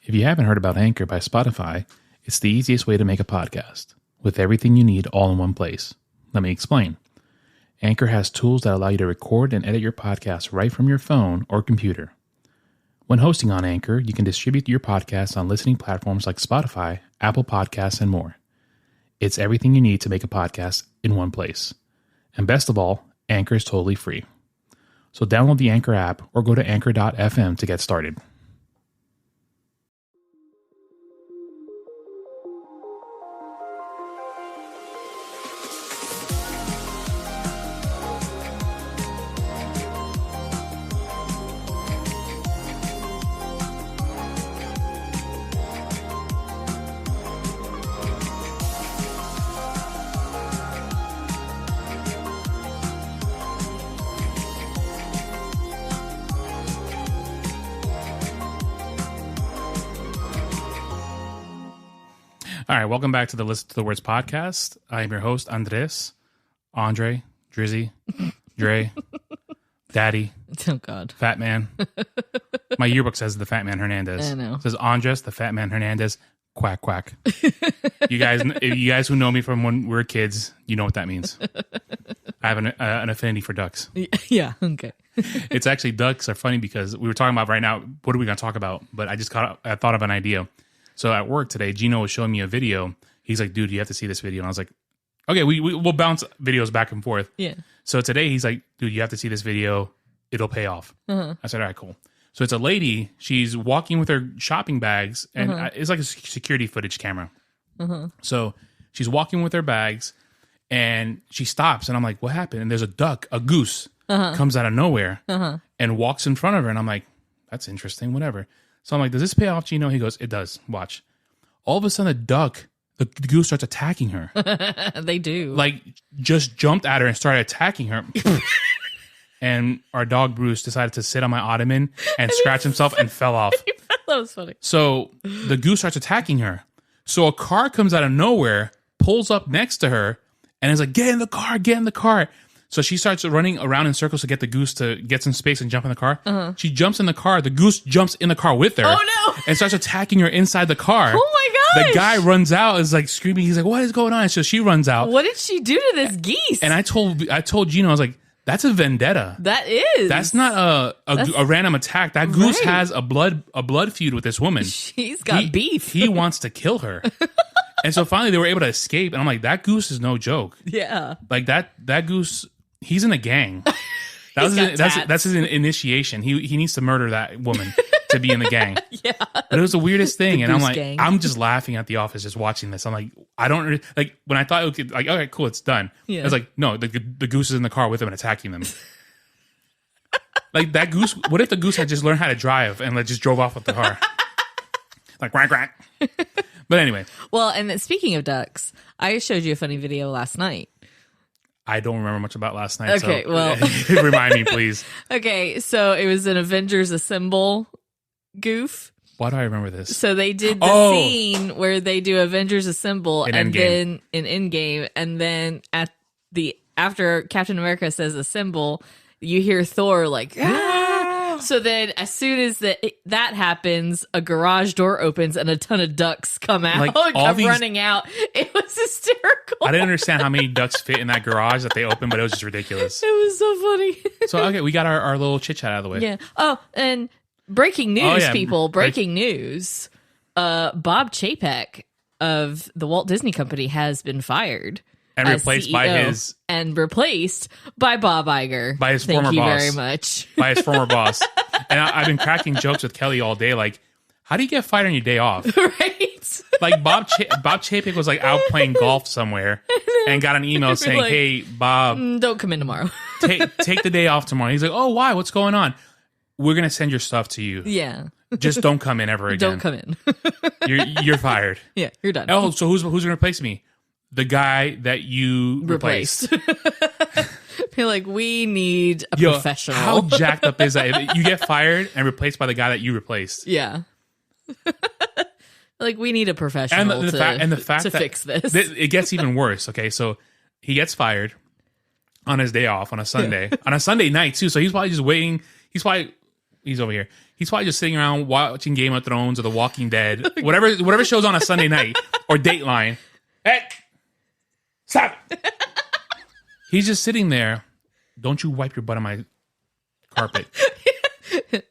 If you haven't heard about Anchor by Spotify, it's the easiest way to make a podcast, with everything you need all in one place. Let me explain. Anchor has tools that allow you to record and edit your podcast right from your phone or computer. When hosting on Anchor, you can distribute your podcast on listening platforms like Spotify, Apple Podcasts, and more. It's everything you need to make a podcast in one place. And best of all, Anchor is totally free. So download the Anchor app or go to anchor.fm to get started. All right, welcome back to the Listen to the Words podcast. I am your host, Andre, Drizzy, Dre, Daddy. Oh, God. Fat Man. My yearbook says the Fat Man Hernandez. I know. It says Andres, the Fat Man Hernandez, quack, quack. You guys who know me from when we were kids, you know what that means. I have an affinity for ducks. Yeah, okay. It's actually, ducks are funny because we were talking about right now, what are we going to talk about? But I thought of an idea. So at work today, Gino was showing me a video. He's like, dude, you have to see this video. And I was like, okay, we'll bounce videos back and forth. Yeah. So today he's like, dude, you have to see this video. It'll pay off. Uh-huh. I said, all right, cool. So it's a lady. She's walking with her shopping bags. And it's like a security footage camera. Uh-huh. So she's walking with her bags. And she stops. And I'm like, what happened? And there's a goose, comes out of nowhere and walks in front of her. And I'm like, that's interesting, whatever. So I'm like, does this pay off, Gino? He goes, it does. Watch. All of a sudden, the goose starts attacking her. They do. Like, just jumped at her and started attacking her. And our dog, Bruce, decided to sit on my ottoman and scratch himself and fell off. That was funny. So the goose starts attacking her. So a car comes out of nowhere, pulls up next to her, and is like, get in the car, get in the car. So she starts running around in circles to get the goose to get some space and jump in the car. Uh-huh. She jumps in the car. The goose jumps in the car with her. Oh, no. And starts attacking her inside the car. Oh, my gosh. The guy runs out, is like screaming. He's like, what is going on? So she runs out. What did she do to this geese? And I told Gino, I was like, that's a vendetta. That is. That's not a random attack. That goose has a blood feud with this woman. She's got beef. He wants to kill her. And so finally they were able to escape. And I'm like, that goose is no joke. Yeah. Like that goose... He's in a gang. That's his initiation. He needs to murder that woman to be in the gang. Yeah. But it was the weirdest thing. And I'm like, gang. I'm just laughing at the office just watching this. I'm like, I don't like when I thought okay, like, okay, cool, it's done. Yeah. I was like, no, the goose is in the car with him and attacking them. Like that goose. What if the goose had just learned how to drive and like just drove off with the car? Like quack quack. But anyway. Well, and then, speaking of ducks, I showed you a funny video last night. I don't remember much about last night. Okay, so well. Remind me, please. Okay, so it was an Avengers Assemble goof. Why do I remember this? So they did the scene where they do Avengers Assemble and then in Endgame, and then after Captain America says assemble, you hear Thor like, ah! So then as soon as that happens, a garage door opens and a ton of ducks come out, like come running out. It was hysterical. I didn't understand how many ducks fit in that garage that they opened, but it was just ridiculous. It was so funny. So, okay, we got our little chit-chat out of the way. Yeah. Oh, and breaking news, people. Breaking news. Bob Chapek of the Walt Disney Company has been fired. And replaced by Bob Iger. By his former boss. Thank you very much. By his former boss. And I've been cracking jokes with Kelly all day, like, how do you get fired on your day off? Right. Like, Bob Chapek was, like, out playing golf somewhere and got an email saying, like, hey, Bob. Don't come in tomorrow. take the day off tomorrow. He's like, oh, why? What's going on? We're going to send your stuff to you. Yeah. Just don't come in ever again. Don't come in. You're fired. Yeah, you're done. Oh, so who's going to replace me? The guy that you replaced. You're like, we need a professional. How jacked up is that? If you get fired and replaced by the guy that you replaced. Yeah. Like, we need a professional to fix this. It gets even worse. Okay, so he gets fired on his day off on a Sunday. On a Sunday night, too. So he's probably just waiting. He's probably He's over here. He's probably just sitting around watching Game of Thrones or The Walking Dead, whatever shows on a Sunday night, or Dateline. Hey, stop! He's just sitting there. Don't you wipe your butt on my carpet?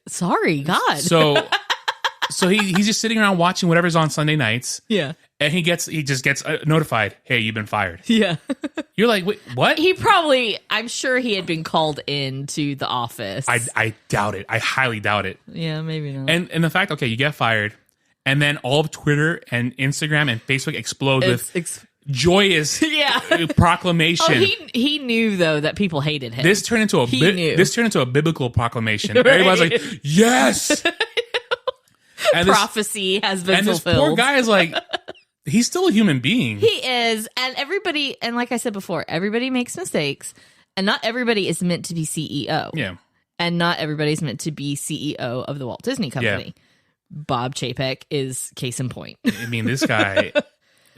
Sorry, God. So he's just sitting around watching whatever's on Sunday nights. Yeah. And he just gets notified, hey, you've been fired. Yeah. You're like, wait, what? I'm sure he had been called into the office. I doubt it. I highly doubt it. Yeah, maybe not. And the fact, okay, you get fired, and then all of Twitter and Instagram and Facebook explode with joyous proclamation. Oh, he knew, though, that people hated him. This turned into a biblical proclamation. Right. Everybody's like, yes! And prophecy has been fulfilled. And this poor guy is like... He's still a human being. He is. And like I said before, everybody makes mistakes. And not everybody is meant to be CEO. Yeah. And not everybody's meant to be CEO of the Walt Disney Company. Yeah. Bob Chapek is case in point. I mean, this guy,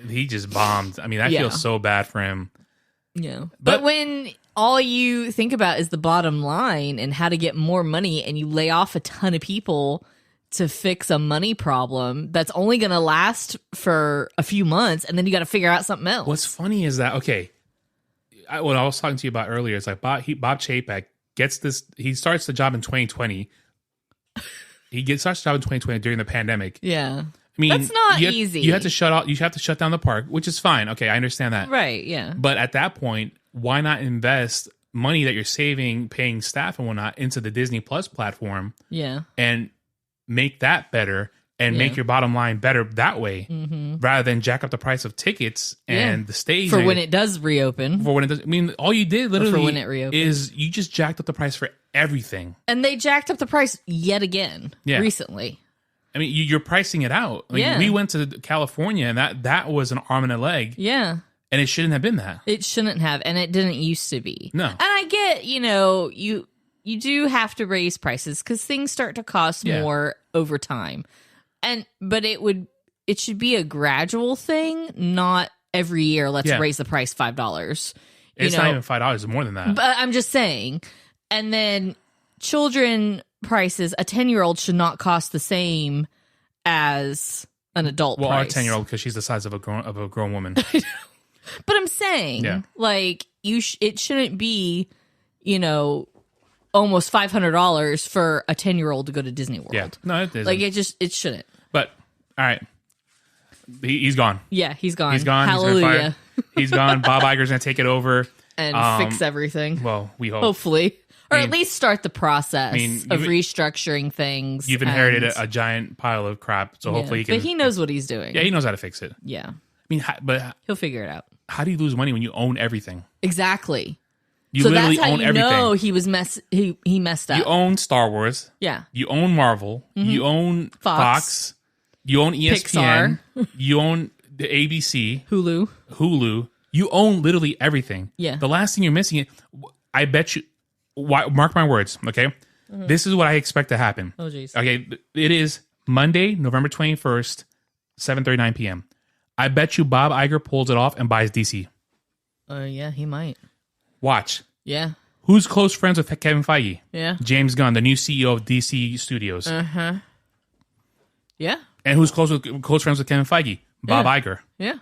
he just bombed. I mean, I feel so bad for him. Yeah. But when all you think about is the bottom line and how to get more money, and you lay off a ton of people to fix a money problem that's only going to last for a few months, and then you got to figure out something else. What's funny is that, okay, what I was talking to you about earlier, it's like Bob Chapek gets this, he starts the job in 2020. Starts the job in 2020 during the pandemic. Yeah. I mean, that's not easy. You have to shut down the park, which is fine. Okay, I understand that. Right, yeah. But at that point, why not invest money that you're saving, paying staff and whatnot, into the Disney Plus platform? Yeah. And make that better and make your bottom line better that way, rather than jack up the price of tickets and the stage for when it does reopen. I mean, all you did literally for when it reopens is you just jacked up the price for everything, and they jacked up the price yet again recently. I mean, you're pricing it out. Like, we went to California, and that was an arm and a leg. Yeah. And it shouldn't have been that. It shouldn't have, and it didn't used to be. No. And I get, you do have to raise prices because things start to cost more over time. But it should be a gradual thing, not every year, let's raise the price $5. It's not even $5, it's more than that. But I'm just saying. And then children prices, a 10-year-old should not cost the same as an adult price. Well, our 10-year-old, because she's the size of a grown woman. But I'm saying, like, it shouldn't be, almost $500 for a 10-year-old to go to Disney World. Yeah. No, it isn't. Like, it shouldn't. But, all right. He's gone. Yeah, he's gone. He's gone. Hallelujah. He's gone. Bob Iger's going to take it over. And fix everything. Well, we hope. Hopefully. Or at least start the process of restructuring things. You've inherited a giant pile of crap, so hopefully he can... But he knows what he's doing. Yeah, he knows how to fix it. Yeah. I mean, but... He'll figure it out. How do you lose money when you own everything? Exactly. You literally own everything. Know he was he messed up. You own Star Wars. Yeah. You own Marvel. Mm-hmm. You own Fox. You own ESPN. Pixar. You own the ABC. Hulu. You own literally everything. Yeah. The last thing you're missing, I bet you, mark my words, okay? Mm-hmm. This is what I expect to happen. Oh, jeez. Okay, it is Monday, November 21st, 7:39 p.m. I bet you Bob Iger pulls it off and buys DC. Yeah, he might. Watch. Yeah. Who's close friends with Kevin Feige? Yeah. James Gunn, the new CEO of DC Studios. Uh-huh. Yeah. And who's close friends with Kevin Feige? Bob Iger. Yeah.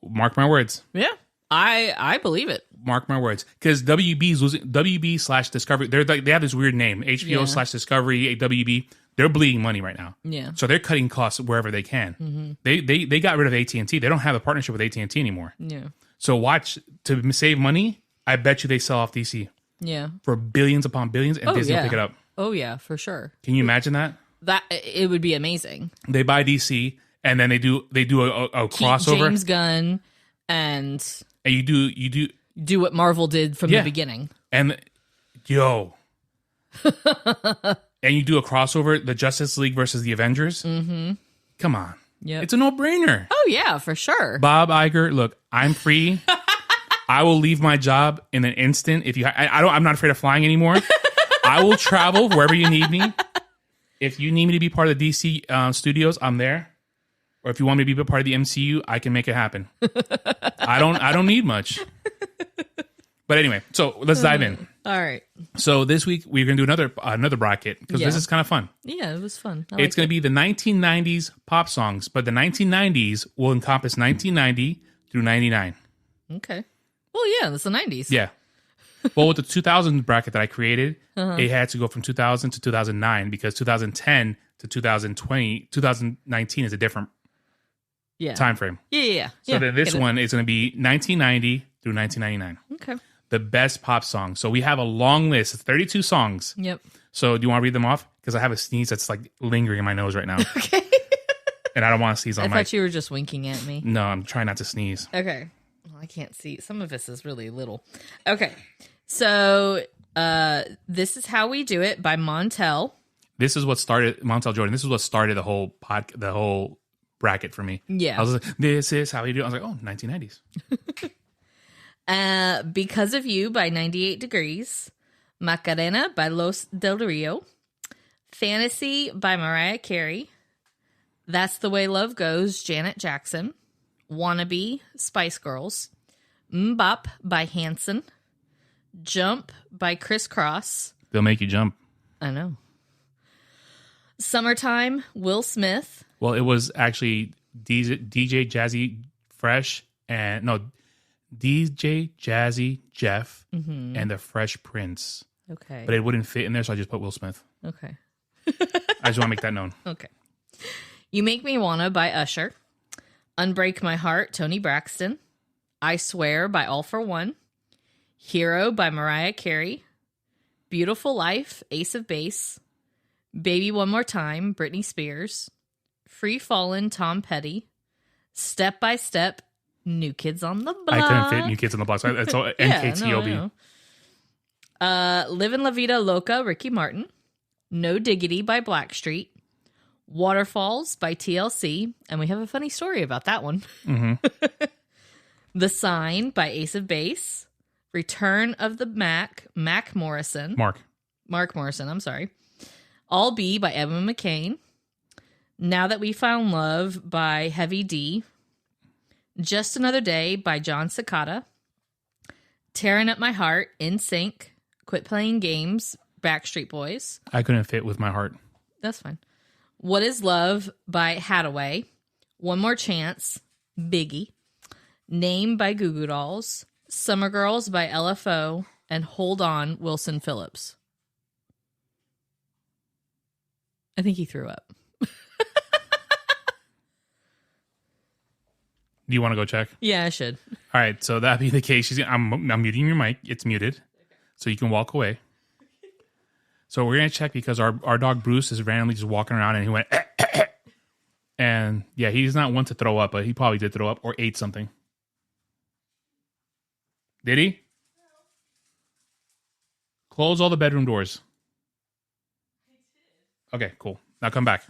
Mark my words. Yeah. I believe it. Mark my words. Because WB's losing, WB/Discovery, they have this weird name. HBO/Discovery, WB. They're bleeding money right now. Yeah. So they're cutting costs wherever they can. Mm-hmm. They got rid of AT&T. They don't have a partnership with AT&T anymore. Yeah. So watch, to save money, I bet you they sell off DC. Yeah. For billions upon billions, and Disney will pick it up. Oh, yeah, for sure. Can you imagine that? It would be amazing. They buy DC, and then they do a crossover. James Gunn, and you do what Marvel did from the beginning. And and you do a crossover, the Justice League versus the Avengers. Mm-hmm. Come on. Yeah, it's a no-brainer. Oh, yeah, for sure. Bob Iger, look, I'm free. I will leave my job in an instant. I'm not afraid of flying anymore. I will travel wherever you need me. If you need me to be part of the DC studios, I'm there. Or if you want me to be part of the MCU, I can make it happen. I don't need much. But anyway, so let's dive in. All right. So this week we're going to do another bracket because this is kind of fun. Yeah, it was fun. It's going to be the 1990s pop songs, but the 1990s will encompass 1990 through 99. Okay. Well, yeah, that's the 90s. Yeah. Well, with the 2000 bracket that I created, it had to go from 2000 to 2009 because 2010 to 2019 is a different time frame. Yeah. So then this one is going to be 1990 through 1999. Okay. The best pop songs. So we have a long list of 32 songs. Yep. So do you want to read them off? Because I have a sneeze that's like lingering in my nose right now. Okay. And I don't want to sneeze on I thought you were just winking at me. No, I'm trying not to sneeze. Okay. Well, I can't see. Some of this is really little. Okay. So this is How We Do It by Montel. This is what started Montel Jordan. This is what started the whole bracket for me. Yeah. I was like, this is how we do it. I was like, oh, 1990s. Because of You by 98 Degrees. Macarena by Los Del Rio. Fantasy by Mariah Carey. That's the Way Love Goes, Janet Jackson. Wannabe, Spice Girls. Mbop by Hanson. Jump by Criss Cross. They'll make you jump. I know. Summertime, Will Smith. Well, it was actually DJ Jazzy Fresh DJ Jazzy Jeff and the Fresh Prince. Okay. But it wouldn't fit in there, so I just put Will Smith. Okay. I just want to make that known. Okay. You Make Me Wanna by Usher. Unbreak My Heart, Toni Braxton. I Swear by All For One. Hero by Mariah Carey. Beautiful Life, Ace of Base. Baby One More Time, Britney Spears. Free Fallin', Tom Petty. Step by Step, New Kids on the Block. I couldn't fit New Kids on the Block. So that's all NKTOB. Livin' La Vida Loca, Ricky Martin. No Diggity by Blackstreet. Waterfalls by TLC. And we have a funny story about that one. Mm-hmm. The Sign by Ace of Base. Return of the Mark Morrison, I'm sorry. All Be by Evan McCain. Now That We Found Love by Heavy D. Just Another Day by John Cicada. Tearing Up My Heart, In Sync. Quit Playing Games, Backstreet Boys. I couldn't fit with my heart. That's fine. What Is Love by Hathaway. One More Chance, Biggie. Name by Goo Goo Dolls. Summer Girls by LFO. And Hold On, Wilson Phillips. I think he threw up. Do you want to go check? Yeah, I should. All right, so that be the case. I'm muting your mic. It's muted, so you can walk away. So we're going to check because our dog Bruce is randomly just walking around and he went, and yeah, he's not one to throw up, but he probably did throw up or ate something. Did he? Close all the bedroom doors. Okay, cool. Now come back.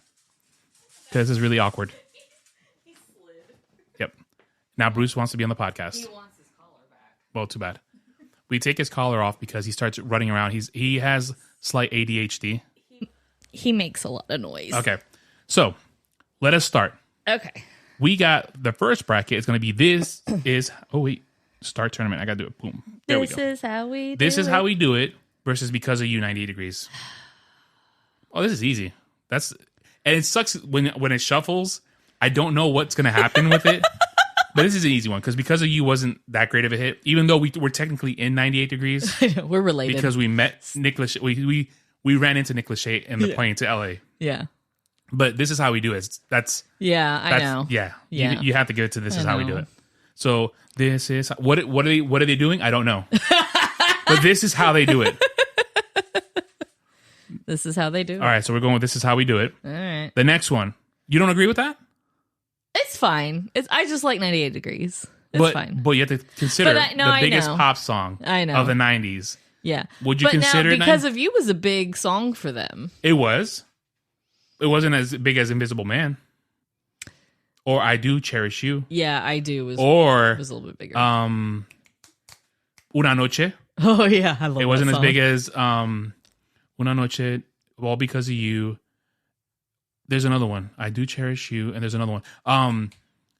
Because this is really awkward. He slid. Yep. Now Bruce wants to be on the podcast. He wants his collar back. Well, too bad. We take his collar off because he starts running around. He has slight ADHD. He makes a lot of noise. Okay. So, let us start. Okay. We got the first bracket. It's going to be This Is... Oh, wait. Start tournament. I got to do it. Boom. There we go. This is how we do it. This is how we do it versus Because of You 98 Degrees. Oh, this is easy. And it sucks when it shuffles. I don't know what's going to happen with it. But this is an easy one because of You wasn't that great of a hit, even though we're technically in 98 Degrees. We're related because we met Nick Lachey. We ran into Nick Lachey in the plane to LA. Yeah. But This Is How We Do It. I know. Yeah. You have to give it to This Is How We Do It. So this is what are they doing? I don't know. But this is how they do it. This is how they do it. All right, so we're going with This Is How We Do It. All right. The next one. You don't agree with that? It's fine. I just like 98 Degrees. It's fine. But you have to consider the biggest pop song of the 90s. Yeah. Would you consider it? Because of You was a big song for them. It was. It wasn't as big as Invisible Man. Or I Do Cherish You. Yeah, I Do was a little bit bigger. Una Noche. Oh, yeah. I love it. It wasn't as big as Una Noche, All Because of You. There's another one. I Do Cherish You. And there's another one.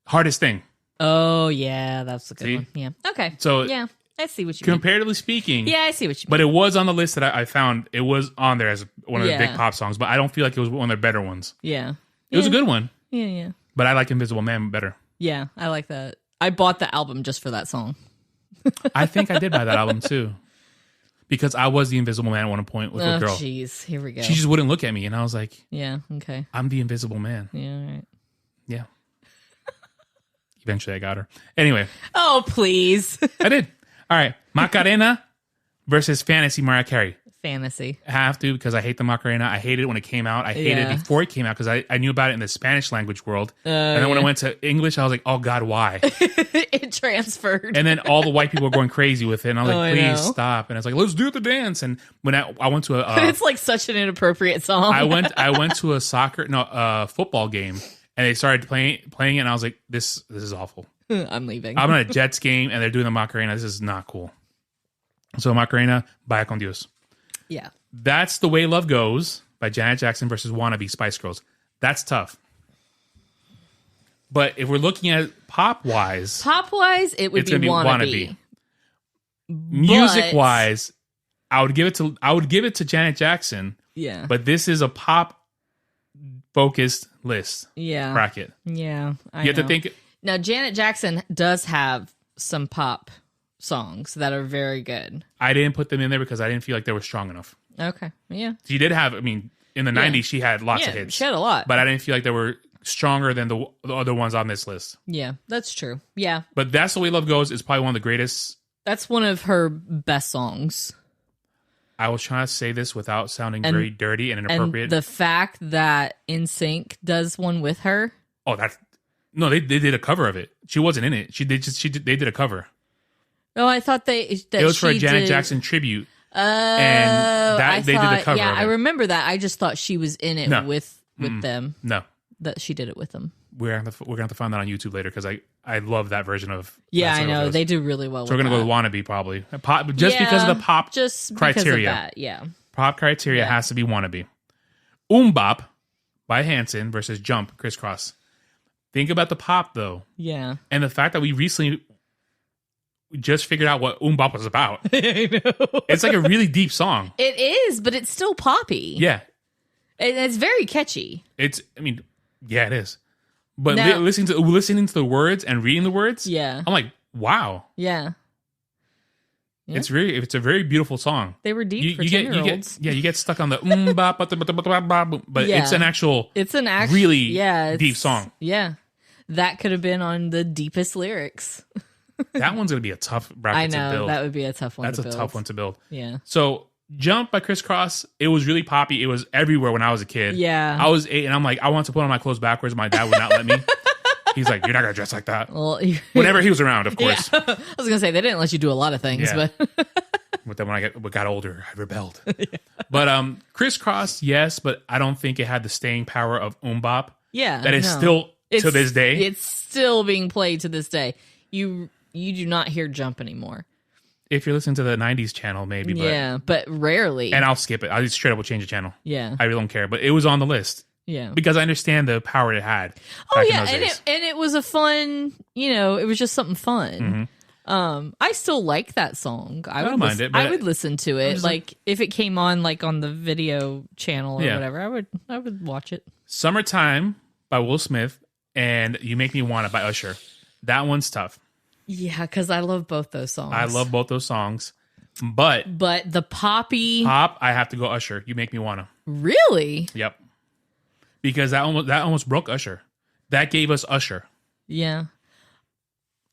Hardest Thing. Oh, yeah. That's a good one. Yeah. Okay. So yeah. I see what you mean. Comparatively speaking. Yeah, I see what you mean. But it was on the list that I found. It was on there as one of the big pop songs, but I don't feel like it was one of their better ones. Yeah. It was a good one. Yeah. But I like Invisible Man better. Yeah, I like that. I bought the album just for that song. I think I did buy that album too. Because I was the Invisible Man at one point with a girl. Oh, jeez. Here we go. She just wouldn't look at me. And I was like, yeah, okay. I'm the Invisible Man. Yeah, all right. Yeah. Eventually I got her. Anyway. Oh, please. I did. All right. Macarena versus Fantasy, Mariah Carey. Fantasy. I have to, because I hate the Macarena. I hated it when it came out. I hated it before it came out because I knew about it in the Spanish language world. And then when I went to English, I was like, oh God, why? It transferred. And then all the white people were going crazy with it. And I was like, please stop. And I was like, let's do the dance. And when I went to a... it's like such an inappropriate song. I went to a football game and they started playing it. And I was like, this is awful. I'm leaving. I'm at a Jets game and they're doing the Macarena. This is not cool. So Macarena, Vaya con Dios. Yeah. That's The Way Love Goes by Janet Jackson versus Wannabe Spice Girls. That's tough. But if we're looking at pop-wise, it would be Wannabe. Music-wise, I would give it to Janet Jackson. Yeah. But this is a pop-focused list. Yeah. Bracket. Yeah. You have to think. Now, Janet Jackson does have some pop songs that are very good. I didn't put them in there because I didn't feel like they were strong enough. Okay. Yeah. She did have, in the 90s, she had lots of hits. She had a lot. But I didn't feel like they were stronger than the other ones on this list. Yeah, that's true. Yeah. But That's The Way Love Goes is probably one of the greatest. That's one of her best songs. I was trying to say this without sounding very dirty and inappropriate. And the fact that NSYNC does one with her. Oh, no, they did a cover of it. She wasn't in it. They did a cover. Oh, I thought it was for a Janet Jackson tribute. And they did a cover. Yeah, of it. I remember that. I just thought she was in it with them. No, that she did it with them. We're gonna have to find that on YouTube later because I love that version of. Yeah, I know they do really well. So we're gonna go with Wannabe probably, because of the pop criteria. Because of that, pop criteria has to be Wannabe. Bop by Hanson versus Jump Crisscross. Think about the pop though. Yeah, and the fact that we recently just figured out what Bop was about. I know. It's like a really deep song. It is, but it's still poppy. Yeah. It's very catchy. It is. But listening to the words and reading the words, I'm like, wow. Yeah. It's a very beautiful song. They were deep for 10-year-olds. You get stuck on the but it's an actual really deep song. Yeah. That could have been on the deepest lyrics. That one's going to be a tough bracket to build. I know, that would be a tough one to build. That's a tough one to build. Yeah. So, Jump by Crisscross, it was really poppy. It was everywhere when I was a kid. Yeah. I was 8, and I'm like, I want to put on my clothes backwards. My dad would not let me. He's like, you're not going to dress like that. Well, whenever he was around, of course. Yeah. I was going to say, they didn't let you do a lot of things. Yeah. But then when I got older, I rebelled. Yeah. But Crisscross, yes, but I don't think it had the staying power of Bop. Yeah. That is still, to this day. It's still being played to this day. You do not hear Jump anymore. If you're listening to the 90s channel, maybe. But rarely. And I'll skip it. I'll just straight up will change the channel. Yeah. I really don't care. But it was on the list. Yeah. Because I understand the power it had. Oh, yeah. And it was a fun, it was just something fun. Mm-hmm. I still like that song. I don't mind it. I would listen to it. Like, if it came on, like, on the video channel or whatever, I would watch it. Summertime by Will Smith and You Make Me Wanna by Usher. That one's tough. Yeah, because I love both those songs. I love both those songs. But the poppy... Pop, I have to go Usher. You Make Me Wanna. Really? Yep. Because that almost broke Usher. That gave us Usher. Yeah.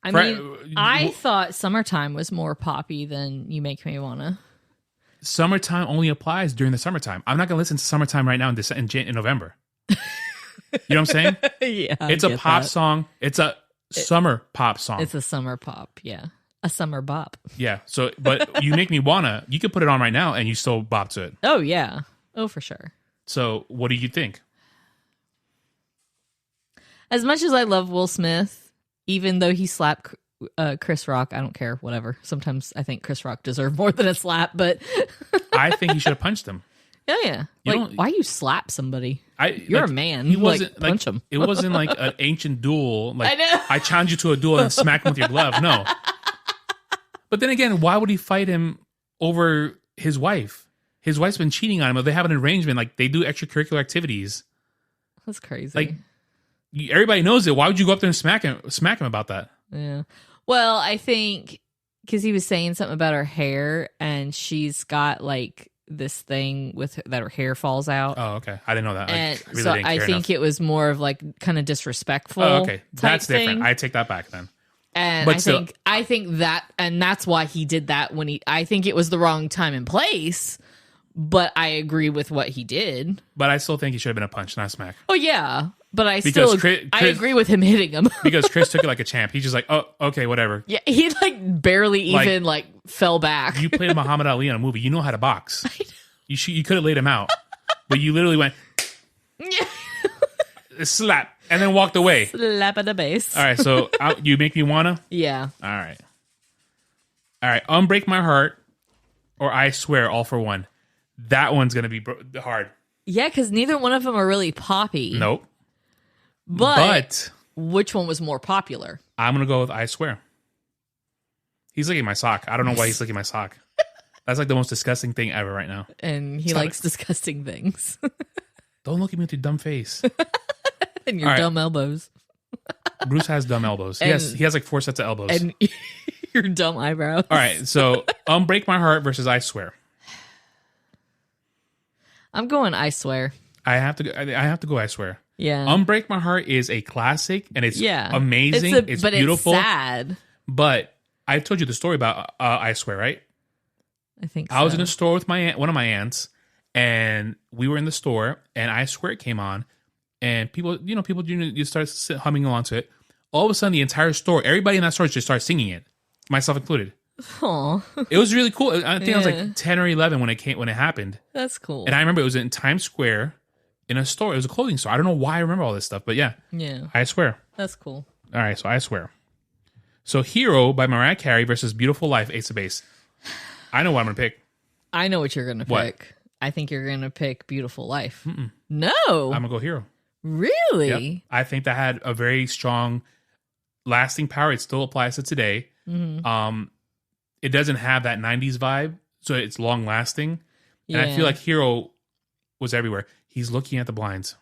I thought Summertime was more poppy than You Make Me Wanna. Summertime only applies during the summertime. I'm not going to listen to Summertime right now in November. You know what I'm saying? Yeah. It's a pop song. It's a summer pop song. It's a summer pop, yeah. A summer bop. Yeah. So, but You Make Me Wanna, you could put it on right now and you still bop to it. Oh, yeah. Oh, for sure. So, what do you think? As much as I love Will Smith, even though he slapped Chris Rock, I don't care, whatever. Sometimes I think Chris Rock deserved more than a slap, but... I think he should have punched him. Oh, yeah. Why you slap somebody? You're a man. He wasn't punch him. It wasn't like an ancient duel. Like, I know. I challenge you to a duel and smack him with your glove. No. But then again, why would he fight him over his wife? His wife's been cheating on him. They have an arrangement. Like, they do extracurricular activities. That's crazy. Like, everybody knows it. Why would you go up there and smack him about that? Yeah. Well, I think because he was saying something about her hair, and she's got like this thing with that her hair falls out. Oh, okay. I didn't know that. And I really so didn't I care think enough. it was more of like kind of disrespectful. Oh, okay. That's thing. different. I take that back then. And But I think that, and that's why he did that I think it was the wrong time and place, but I agree with what he did. But I still think he should have been a punch, not a smack. Oh yeah. But I Chris, I agree with him hitting him. Because Chris took it like a champ. He's just like, oh, okay, whatever. Yeah, he like barely even like fell back. You played Muhammad Ali in a movie. You know how to box. You could have laid him out. But you literally went, slap, and then walked away. Slap at the base. All right, so you make me wanna? Yeah. All right. Unbreak My Heart or I Swear, all for one. That one's going to be hard. Yeah, because neither one of them are really poppy. Nope. But which one was more popular? I'm going to go with I Swear. He's licking my sock. I don't know why he's licking my sock. That's like the most disgusting thing ever right now. And he likes disgusting things. Don't look at me with your dumb face. And your dumb elbows. Bruce has dumb elbows. He has like 4 sets of elbows. And your dumb eyebrows. All right, so Unbreak My Heart versus I Swear. I'm going I Swear. I have to go I Swear. Yeah. Unbreak My Heart is a classic and it's amazing. It's beautiful. It's sad. But I told you the story about I Swear, right? I think so. I was in a store with one of my aunts, and we were in the store, and I Swear it came on, and people you start humming along to it. All of a sudden, the entire store, everybody in that store just started singing it, myself included. Aw. It was really cool. I think I was like 10 or 11 when it happened. That's cool. And I remember it was in Times Square in a store. It was a clothing store. I don't know why I remember all this stuff, but yeah. Yeah. I Swear. That's cool. All right, so I Swear. So Hero by Mariah Carey versus Beautiful Life, Ace of Base. I know what I'm going to pick. I know what you're going to pick. I think you're going to pick Beautiful Life. Mm-mm. No. I'm going to go Hero. Really? Yep. I think that had a very strong lasting power. It still applies to today. Mm-hmm. It doesn't have that 90s vibe, so it's long lasting. Yeah. And I feel like Hero was everywhere. He's looking at the blinds.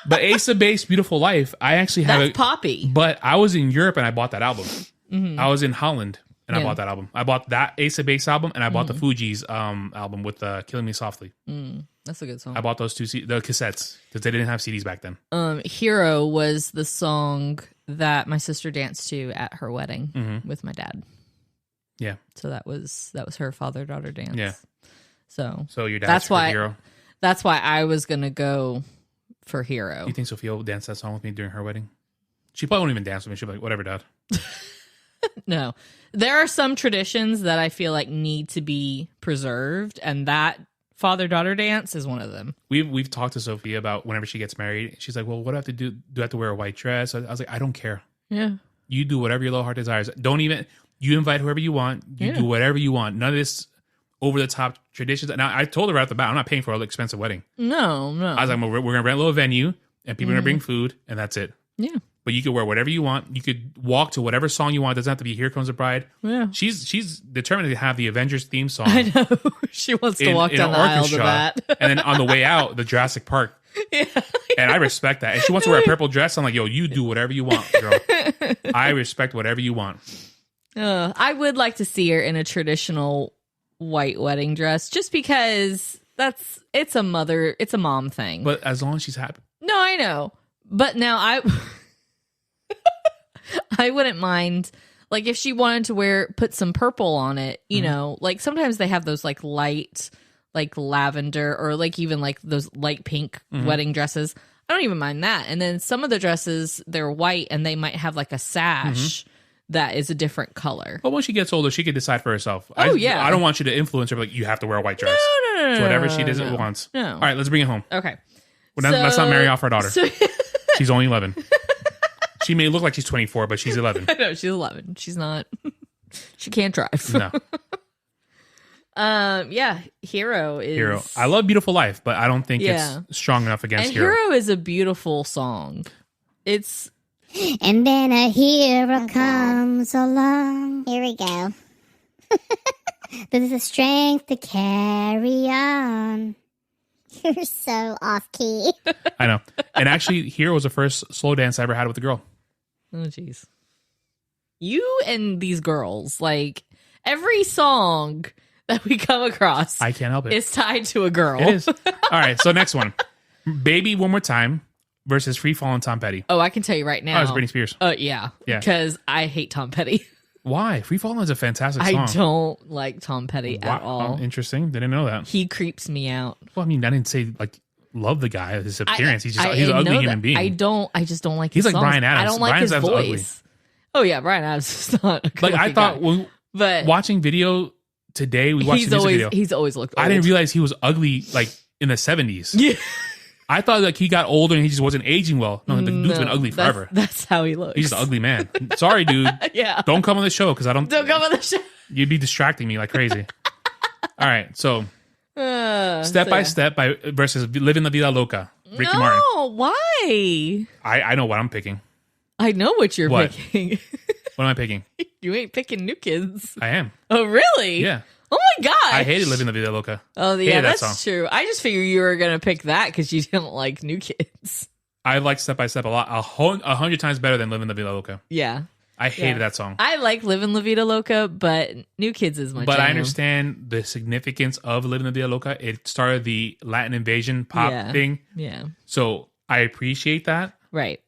But Ace of Base, Beautiful Life, I actually have That's poppy. But I was in Europe and I bought that album. Mm-hmm. I was in Holland and I bought that album. I bought that Ace of Base album and I bought the Fugees album with Killing Me Softly. That's a good song. I bought those the cassettes because they didn't have CDs back then. Hero was the song that my sister danced to at her wedding with my dad. Yeah. So that was her father-daughter dance. Yeah. So your dad's Hero. That's why I was gonna go for Hero. You think Sophia will dance that song with me during her wedding? She probably won't even dance with me. She'll be like, whatever, Dad. No. There are some traditions that I feel like need to be preserved, and that father-daughter dance is one of them. We've talked to Sophia about whenever she gets married. She's like, well, what do I have to do? Do I have to wear a white dress? I was like, I don't care. Yeah. You do whatever your little heart desires. You invite whoever you want. You do whatever you want. None of this over-the-top traditions. Now, I told her right off the bat, I'm not paying for an expensive wedding. No. I was like, we're going to rent a little venue, and people are going to bring food, and that's it. Yeah. But you could wear whatever you want. You could walk to whatever song you want. It doesn't have to be Here Comes the Bride. Yeah. She's determined to have the Avengers theme song. I know. She wants to walk down the aisle to that. And then on the way out, the Jurassic Park. Yeah. And I respect that. And she wants to wear a purple dress. I'm like, yo, you do whatever you want, girl. I respect whatever you want. I would like to see her in a traditional white wedding dress just because it's a mom thing. But as long as she's happy. No, I know. But now I wouldn't mind, like, if she wanted to put some purple on it, you know, like sometimes they have those like light, like lavender or like even like those light pink wedding dresses. I don't even mind that. And then some of the dresses, they're white and they might have like a sash that is a different color. But when she gets older, she can decide for herself. Oh, yeah. I don't want you to influence her, like, you have to wear a white dress. No. It's whatever she doesn't want. No. All right, let's bring it home. Okay. Well, let's not marry off our daughter. She's only 11. She may look like she's 24, but she's 11. No, she's 11. She's not. She can't drive. No. Yeah, Hero. I love Beautiful Life, but I don't think it's strong enough against Hero. Hero is a beautiful song. And then a hero comes along. Here we go. There's the strength to carry on. You're so off key. I know. And actually, Hero was the first slow dance I ever had with a girl. Oh, jeez. You and these girls, like, every song that we come across, I can't help it. Is tied to a girl. It is. All right, so next one. Baby One More Time versus Free Fallin' Tom Petty. Oh, I can tell you right now. Oh, it's Britney Spears. Yeah. Because I hate Tom Petty. Why? Free Fallin' is a fantastic song. I don't like Tom Petty at all. Oh, interesting. Didn't know that. He creeps me out. Well, I mean, I didn't say, like, love the guy, his appearance. He's an ugly human being. I just don't like his songs. He's like Bryan Adams. I don't like Bryan his Adams voice. Oh, yeah, Bryan Adams is not a good Like, I thought when but watching video today, we watched the music video. He's always looked old. I didn't realize he was ugly, like, in the 70s. Yeah. I thought, like, he got older and he just wasn't aging well. No, the dude's been ugly forever. That's how he looks. He's just an ugly man. Sorry, dude. Yeah. Don't come on the show because Don't come on the show. You'd be distracting me like crazy. All right, so Step by Step versus Living La Vida Loca. Ricky Martin. No, why? I know what I'm picking. I know what you're picking. What am I picking? You ain't picking New Kids. I am. Oh, really? Yeah. Oh my god! I hated Living La Vida Loca. Oh, yeah, that's true. I just figured you were gonna pick that because you didn't like New Kids. I like Step by Step a lot. 100 times better than Living La Vida Loca. Yeah. I hated that song. I like Livin' La Vida Loca, but New Kids is my jam. But I understand the significance of Living La Vida Loca. It started the Latin invasion pop thing. Yeah. So I appreciate that. Right.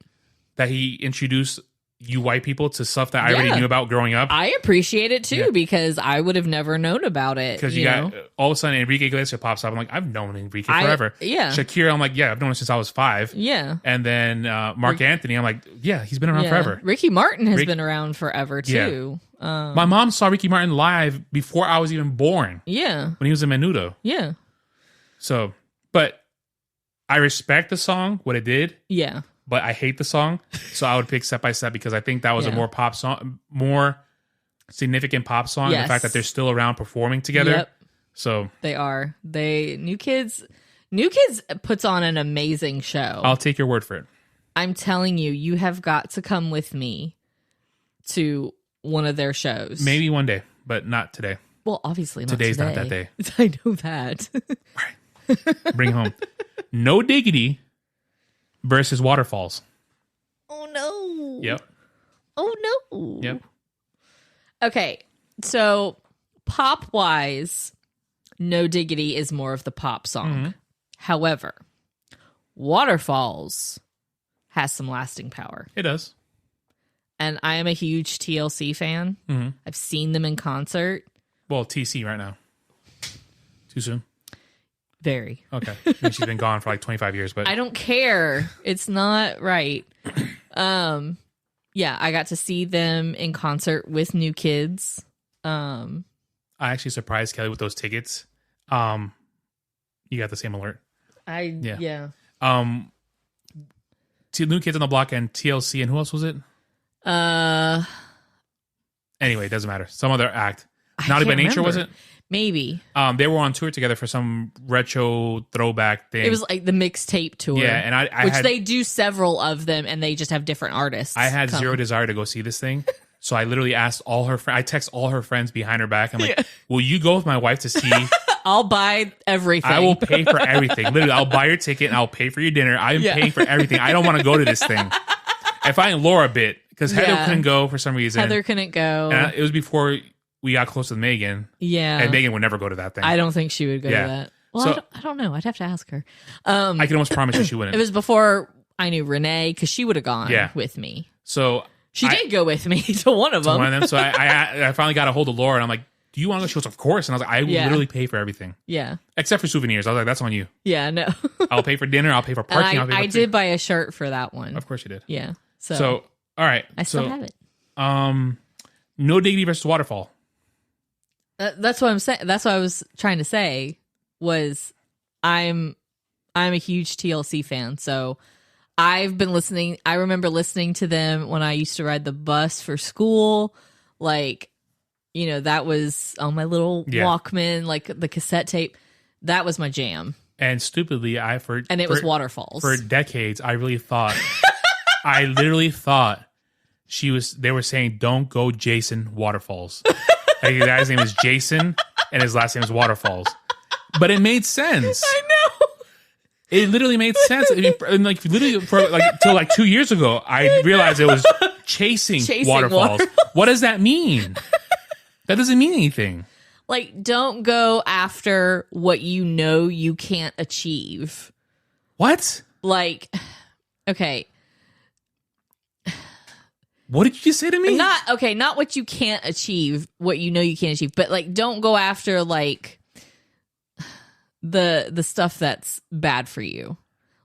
That he introduced you white people to stuff that I already knew about growing up. I appreciate it too because I would have never known about it. Because you got all of a sudden Enrique Iglesias pops up. I'm like, I've known Enrique forever. Yeah. Shakira, I'm like, yeah, I've known him since I was 5. Yeah. And then Mark Anthony, I'm like, yeah, he's been around forever. Ricky Martin has been around forever too. Yeah. My mom saw Ricky Martin live before I was even born. Yeah. When he was in Menudo. Yeah. So, but I respect the song, what it did. Yeah. But I hate the song, so I would pick Step by Step because I think that was a more pop song, more significant pop song. Yes. The fact that they're still around performing together. Yep. So they are. New Kids puts on an amazing show. I'll take your word for it. I'm telling you, you have got to come with me to one of their shows. Maybe one day, but not today. Well, obviously not Today's today. not that day. I know that. Right. Bring home. No Diggity versus Waterfalls. Oh, no. Yep. Oh, no. Yep. Okay. So, pop-wise, No Diggity is more of the pop song. Mm-hmm. However, Waterfalls has some lasting power. It does. And I am a huge TLC fan. Mm-hmm. I've seen them in concert. Well, TC right now. Too soon? Very. Okay. I mean, she's been gone for like 25 years, but I don't care. It's not right. Yeah, I got to see them in concert with New Kids. I actually surprised Kelly with those tickets. You got the same alert. Yeah. New Kids on the Block and TLC, and who else was it? Anyway, it doesn't matter. Some other act. Naughty by Nature, was it? Maybe. They were on tour together for some retro throwback thing. It was like the mixtape tour. Yeah, and I they do several of them, and they just have different artists. I had zero desire to go see this thing, so I literally asked all her friends. I text all her friends behind her back. I'm like, will you go with my wife to see? I'll buy everything. I will pay for everything. Literally, I'll buy your ticket and I'll pay for your dinner. I'm paying for everything. I don't want to go to this thing. If I Laura a bit, because Heather couldn't go for some reason. Heather couldn't go. And it was before we got close with Megan. Yeah. And Megan would never go to that thing. I don't think she would go to that. Well, so, I don't know. I'd have to ask her. I can almost promise you she wouldn't. It was before I knew Renee, because she would have gone with me. So she did go with me to one of them. So I finally got a hold of Laura, and I'm like, do you want to go? She goes, of course. And I was like, I will literally pay for everything. Yeah. Except for souvenirs. I was like, that's on you. Yeah, no. I'll pay for dinner. I'll pay for parking. I did buy a shirt for that one. Of course you did. Yeah. So all right. I still have it. No Diggity versus Waterfall. That's what I'm saying. That's what I was trying to say was I'm a huge TLC fan. So I've been listening. I remember listening to them when I used to ride the bus for school. Like, that was on my little Walkman, like the cassette tape. That was my jam. And stupidly, it was Waterfalls. For decades, I really thought I literally thought they were saying, don't go Jason Waterfalls. Like, the guy's name is Jason and his last name is Waterfalls. But it made sense. I know. It literally made sense. I mean, literally till 2 years ago, I realized it was chasing waterfalls. What does that mean? That doesn't mean anything. Like, don't go after what you know you can't achieve. What? Like, okay. What did you just say to me? Not what you can't achieve, what you know you can't achieve, but like, don't go after like the stuff that's bad for you.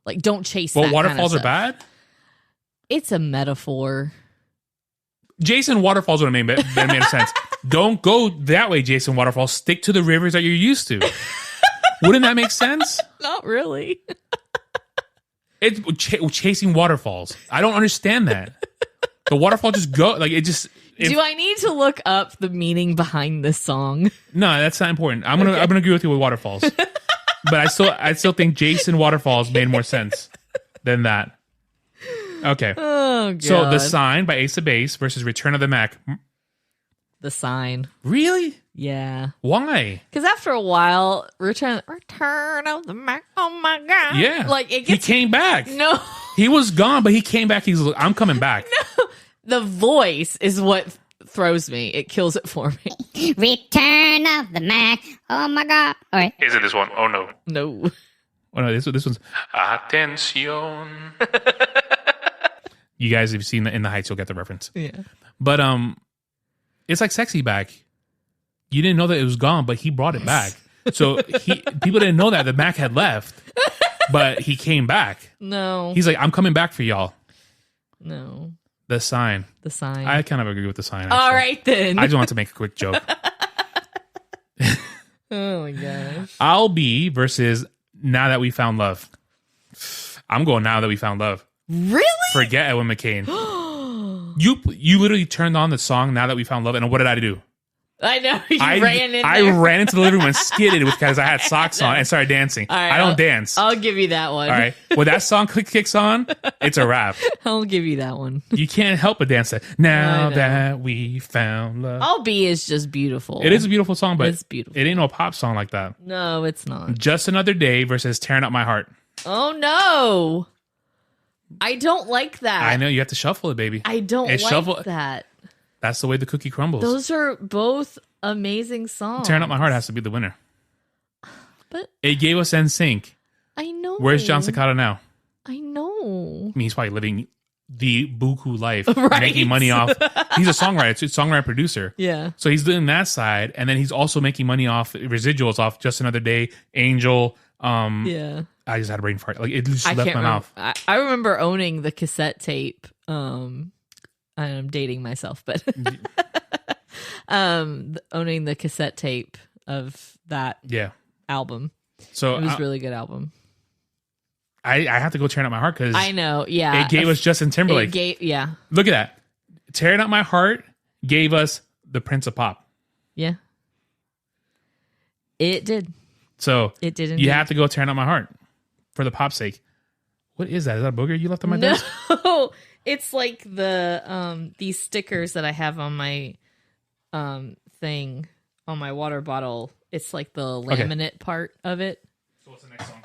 Like, don't chase. Well, waterfalls are bad. It's a metaphor. Jason Waterfalls would have made sense. Don't go that way, Jason Waterfalls. Stick to the rivers that you're used to. Wouldn't that make sense? Not really. It's chasing waterfalls. I don't understand that. The waterfall just go like it just. Do I need to look up the meaning behind this song? No, that's not important. I'm gonna agree with you with waterfalls, but I still think Jason Waterfalls made more sense than that. Okay. Oh God. So The Sign by Ace of Base versus Return of the Mac. The Sign. Really? Yeah. Why? Because after a while, Return of the Mac. Oh my God. Yeah. Like he came back. No. He was gone, but he came back. He's like, I'm coming back. No. The voice is what throws me. It kills it for me. Return of the Mac. Oh my God. All right. Is it this one? Oh no. No. Oh no, this one's Attention. You guys, if you've seen In the Heights, you'll get the reference. Yeah. But it's like Sexy Back. You didn't know that it was gone, but he brought it back. So people didn't know that the Mac had left, but he came back. No. He's like, I'm coming back for y'all. No. The Sign. The Sign. I kind of agree with The Sign. Actually. All right, then. I just want to make a quick joke. Oh, my gosh. I'll Be versus Now That We Found Love. I'm going Now That We Found Love. Really? Forget Edwin McCain. You literally turned on the song Now That We Found Love, and what did I do? I know. I ran into the living room and skidded because I had socks on and started dancing. Right, I don't dance. I'll give you that one. All right. When that song kicks on, it's a wrap. I'll give you that one. You can't help but dance that. Now That We Found Love. I'll Be is just beautiful. It is a beautiful song, but it's beautiful. It ain't no pop song like that. No, it's not. Just Another Day versus Tearing Up My Heart. Oh, no. I don't like that. I know. You have to shuffle it, baby. I don't like that. That's the way the cookie crumbles. Those are both amazing songs. Tearing Up My Heart has to be the winner. But it gave us NSYNC. I know. Where's John Cicada now? I know. I mean, he's probably living the buku life, right. Making money off. He's a songwriter, songwriter producer. Yeah. So he's doing that side, and then he's also making money off residuals off Just Another Day, Angel. Yeah. I just had a brain fart. Like it just left my mouth. I remember owning the cassette tape. I'm dating myself, but owning the cassette tape of that album. So it was a really good album. I have to go Tearing Up My Heart because I know, yeah. It gave us Justin Timberlake. Look at that. Tearing Up My Heart gave us the Prince of Pop. Yeah. It did. So it did. You have to go Tearing Up My Heart for the pop's sake. What is that? Is that a booger you left on my desk? No, it's like the these stickers that I have on my thing on my water bottle. It's like the laminate part of it. So what's the next song?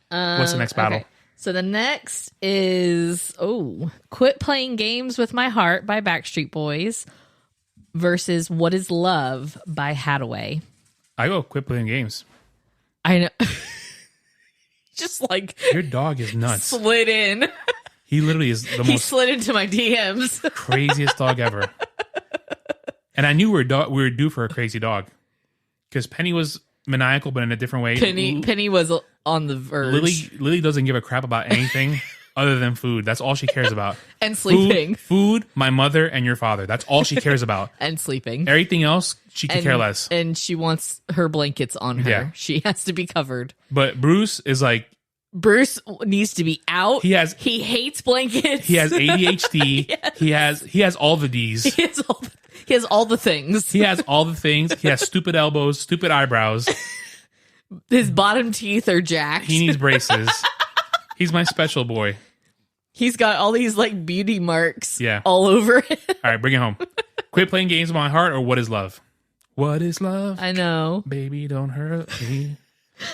What's the next battle? Okay. So the next is Quit Playing Games with My Heart by Backstreet Boys versus What Is Love by Hathaway. I go Quit Playing Games. I know. Just like your dog is nuts. Slid in. He literally is the most. He slid into my DMs. Craziest dog ever. And I knew we were due for a crazy dog because Penny was maniacal, but in a different way. Penny was on the verge. Lily doesn't give a crap about anything other than food. That's all she cares about. And sleeping. Food, my mother, and your father. That's all she cares about. And sleeping. Everything else, she can care less. And she wants her blankets on her. Yeah. She has to be covered. But Bruce is like... Bruce needs to be out. He hates blankets. He has ADHD. Yes. He has all the D's. He has all the things. He has all the things. He has stupid elbows, stupid eyebrows. His bottom teeth are jacked. He needs braces. He's my special boy. He's got all these like beauty marks Yeah. all over it. All right, bring it home. Quit playing games with my heart, or what is love? What is love? I know. Baby, don't hurt me.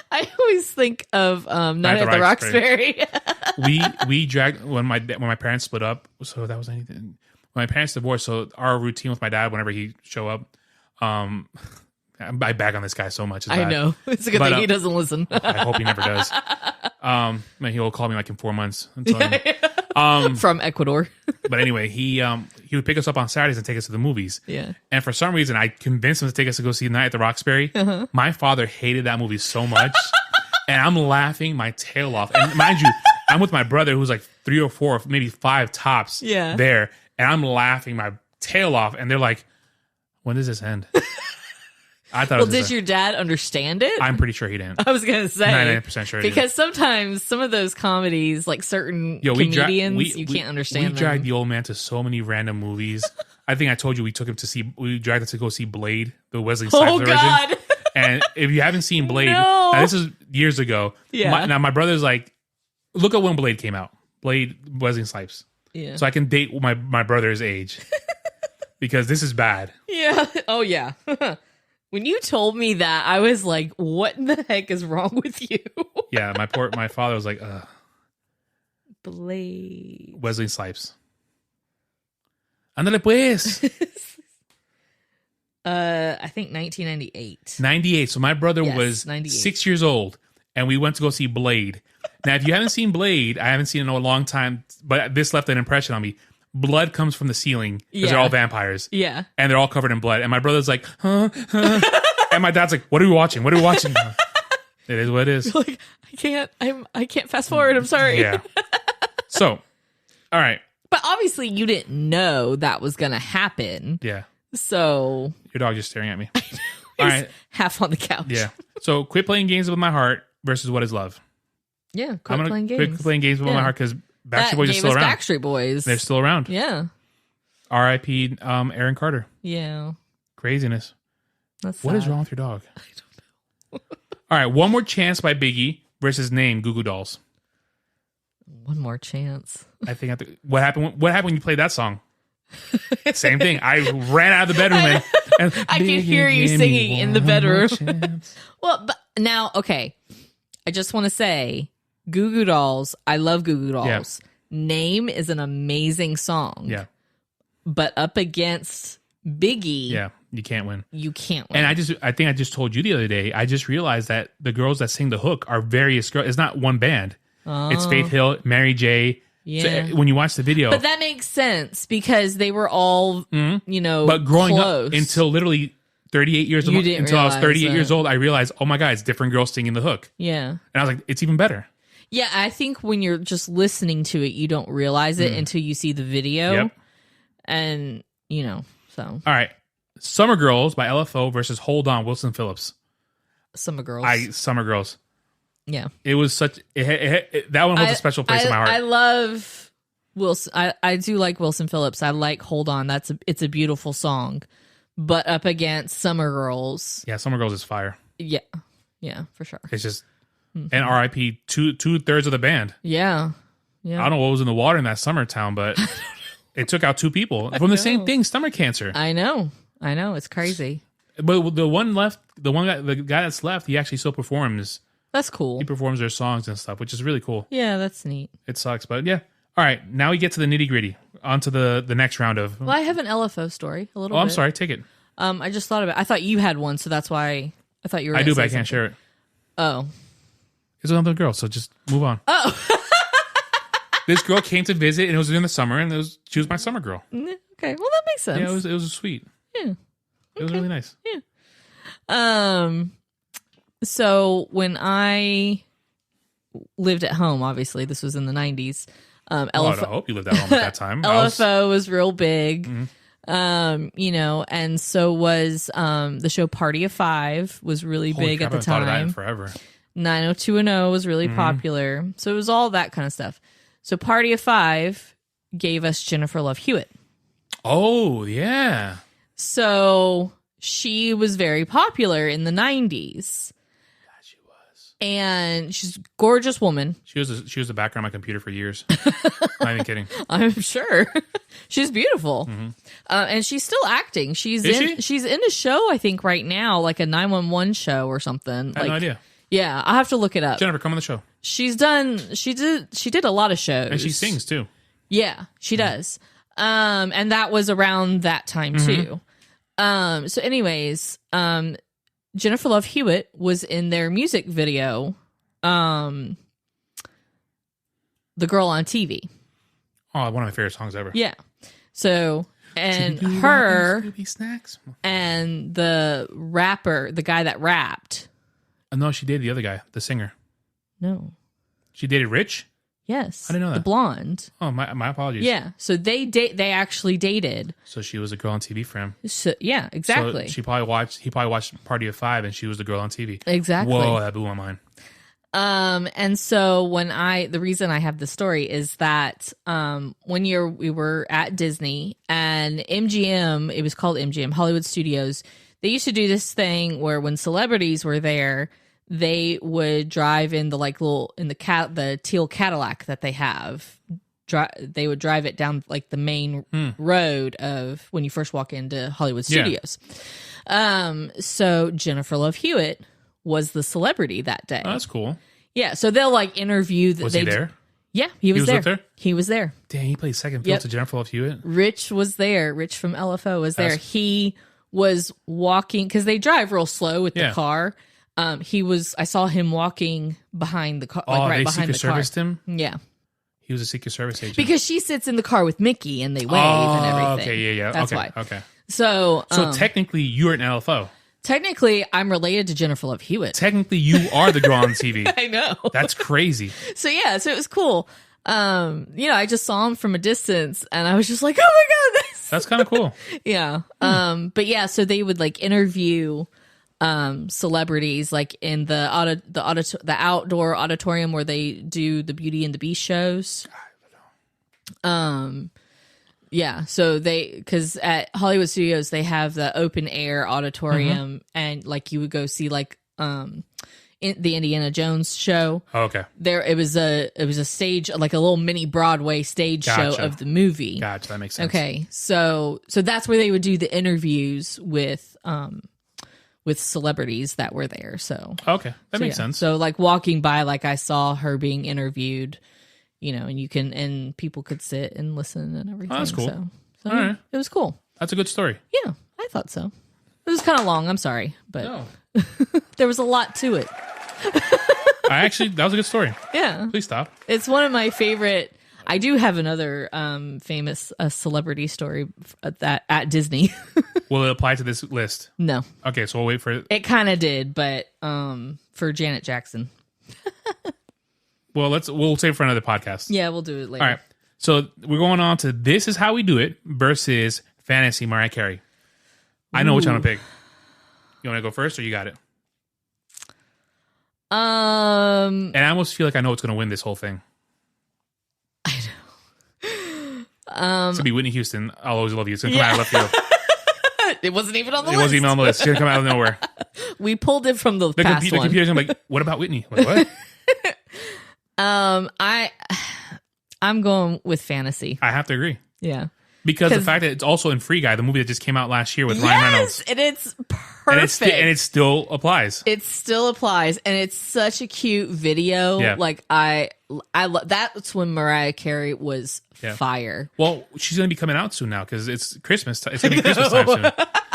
I always think of Night at the Roxbury. we dragged when my parents split up. So that was anything. When my parents divorced, so our routine with my dad, whenever he show up, I bag on this guy so much. I know. It's a good thing he doesn't listen. I hope he never does. He'll call me like in 4 months. From Ecuador. But anyway, he would pick us up on Saturdays and take us to the movies. Yeah. And for some reason, I convinced him to take us to go see Night at the Roxbury. Uh-huh. My father hated that movie so much. And I'm laughing my tail off. And mind you, I'm with my brother who's like 3 or 4, maybe 5 tops there. And I'm laughing my tail off. And they're like, when does this end? I thought. Well, did your dad understand it? I'm pretty sure he didn't. I was gonna say 99% sure. Because sometimes some of those comedies, like certain comedians, you can't understand. We dragged the old man to so many random movies. I think I told you we dragged him to go see Blade, the Wesley Snipes version. And if you haven't seen Blade, now this is years ago. Yeah. Now my brother's like, look at when Blade came out. Blade, Wesley Snipes. Yeah. So I can date my brother's age because this is bad. Yeah. Oh yeah. When you told me that, I was like, what in the heck is wrong with you? Yeah, my father was like, Blade. Wesley Snipes. Ándale pues. I think 1998. 98. So my brother was 98. 6 years old, and we went to go see Blade. Now, if you haven't seen Blade, I haven't seen it in a long time, but this left an impression on me. Blood comes from the ceiling because they're all vampires. Yeah. And they're all covered in blood. And my brother's like, huh? And my dad's like, what are we watching? What are we watching? It is what it is. You're like, I can't fast forward. I'm sorry. Yeah. So, all right. But obviously you didn't know that was going to happen. Yeah. So. Your dog just staring at me. All right. Half on the couch. Yeah. So quit playing games with my heart versus what is love. Yeah. Quit playing games. Quit playing games with my heart because Backstreet Boys are still around. Backstreet Boys. They're still around. Yeah. R.I.P. Aaron Carter. Yeah. Craziness. That's what sad. is wrong with your dog? I don't know. All right. One More Chance by Biggie versus Name, Goo Goo Dolls. One More Chance. I think what happened when you played that song? Same thing. I ran out of the bedroom and I can hear you singing in the bedroom. Well, but now, okay. I just want to say, Goo Goo Dolls. I love Goo Goo Dolls. Yeah. Name is an amazing song. Yeah. But up against Biggie, yeah, you can't win. You can't win. And I think I just told you the other day. I just realized that the girls that sing the hook are various girls. It's not one band. Oh. It's Faith Hill, Mary J. Yeah. So when you watch the video, but that makes sense because they were all, But growing close. up until literally 38 years old, until I was 38 years old, I realized, oh my God, it's different girls singing the hook. Yeah. And I was like, it's even better. Yeah, I think when you're just listening to it, you don't realize it until you see the video. Yep. And, so. All right. Summer Girls by LFO versus Hold On, Wilson Phillips. Summer Girls. Summer Girls. Yeah. It was such... that one holds a special place in my heart. I love Wilson. I do like Wilson Phillips. I like Hold On. It's a beautiful song. But up against Summer Girls. Yeah, Summer Girls is fire. Yeah. Yeah, for sure. It's just... And R.I.P. two-thirds of the band. Yeah. Yeah. I don't know what was in the water in that summer town, but it took out 2 people from the same thing, stomach cancer. I know. It's crazy. But the guy that's left, he actually still performs. That's cool. He performs their songs and stuff, which is really cool. Yeah, that's neat. It sucks, but yeah. All right, now we get to the nitty-gritty. On to the next round of... Well, I have an LFO story, a little bit. Oh, I'm sorry. Take it. I just thought of it. I thought you had one, so that's why I thought you were... I do, but I can't share it. Oh. It's another girl, so just move on. Oh. This girl came to visit, and it was in the summer, and she was my summer girl. Okay, well, that makes sense. Yeah, it was sweet. Yeah. It was really nice. Yeah. So when I lived at home, obviously, this was in the 90s. I hope you lived at home at that time. LFO was real big. Mm-hmm. And so was the show Party of Five was really big at the time. Thought of that in forever. 90210 was really popular. So it was all that kind of stuff. So Party of Five gave us Jennifer Love Hewitt. Oh, yeah. So she was very popular in the 90s. God, she was. And she's a gorgeous woman. She was the background on my computer for years. Not even kidding. I'm sure. She's beautiful. Mm-hmm. And she's still acting. She's in a show, I think, right now, like a 911 show or something. I had no idea. Yeah, I'll have to look it up. Jennifer, come on the show. She did a lot of shows. And she sings too. Yeah, she does. And that was around that time too. So anyways, Jennifer Love Hewitt was in their music video, The Girl on TV. Oh, one of my favorite songs ever. Yeah. So, and her and the rapper, the guy that rapped. No, she dated the other guy, the singer. No. She dated Rich? Yes. I didn't know that. The blonde. Oh, my apologies. Yeah. So they actually dated. So she was a girl on TV for him. So, yeah, exactly. So he probably watched Party of Five and she was the girl on TV. Exactly. Whoa, that blew my mind. And so the reason I have the story is that one year we were at Disney and MGM, it was called MGM, Hollywood Studios. They used to do this thing where when celebrities were there, they would drive in the teal Cadillac that they have. They would drive it down like the main road of when you first walk into Hollywood Studios. Yeah. So Jennifer Love Hewitt was the celebrity that day. Oh, that's cool. Yeah, so they'll like interview. Was he there? Yeah, he was there. Up there. He was there. Dang, he played second fiddle to Jennifer Love Hewitt. Rich was there. Rich from LFO was there. He was walking because they drive real slow with the car. I saw him walking behind the car, like right behind the car. Secret Serviced him? Yeah. He was a Secret Service agent. Because she sits in the car with Mickey and they wave and everything. Okay, yeah. That's okay, why. Okay. So technically, you're an LFO. Technically, I'm related to Jennifer Love Hewitt. Technically, you are the girl on TV. I know. That's crazy. So it was cool. I just saw him from a distance and I was just like, oh my God. That's kind of cool. Yeah. But yeah, so they would like interview celebrities like in the outdoor auditorium where they do the Beauty and the Beast shows. Yeah, so because at Hollywood Studios they have the open air auditorium and like you would go see like the Indiana Jones show. Oh, okay. It was a stage, like a little mini Broadway stage show of the movie. Gotcha, that makes sense. Okay, so that's where they would do the interviews with celebrities that were there. So okay, that makes sense. So like walking by, like I saw her being interviewed, and people could sit and listen and everything. Oh, that's cool. So all right, it was cool. That's a good story. Yeah, I thought so. It was kind of long. I'm sorry, but No. there was a lot to it. That was a good story. Yeah. Please stop. It's one of my favorite. I do have another famous celebrity story at Disney. Will it apply to this list? No. Okay, so we'll wait for it. It kind of did, but for Janet Jackson. Well, we'll save it for another podcast. Yeah, we'll do it later. All right. So we're going on to This Is How We Do It versus Fantasy Mariah Carey. I know which one to pick. You want to go first or you got it? And I almost feel like I know what's going to win this whole thing. I know. It's going to be Whitney Houston. I'll always love you. It's going to come out of left field. It wasn't even on the list. It wasn't even on the list. It's going to come out of nowhere. We pulled it from the past one. The computer's going to be like, what about Whitney? Like, what? I'm going with Fantasy. I have to agree. Yeah. Because the fact that it's also in Free Guy, the movie that just came out last year with Ryan Reynolds. And it's perfect. And it still applies. It still applies. And it's such a cute video. Yeah. Like, that's when Mariah Carey was fire. Well, she's going to be coming out soon now because it's Christmas. It's going to be Christmas time soon.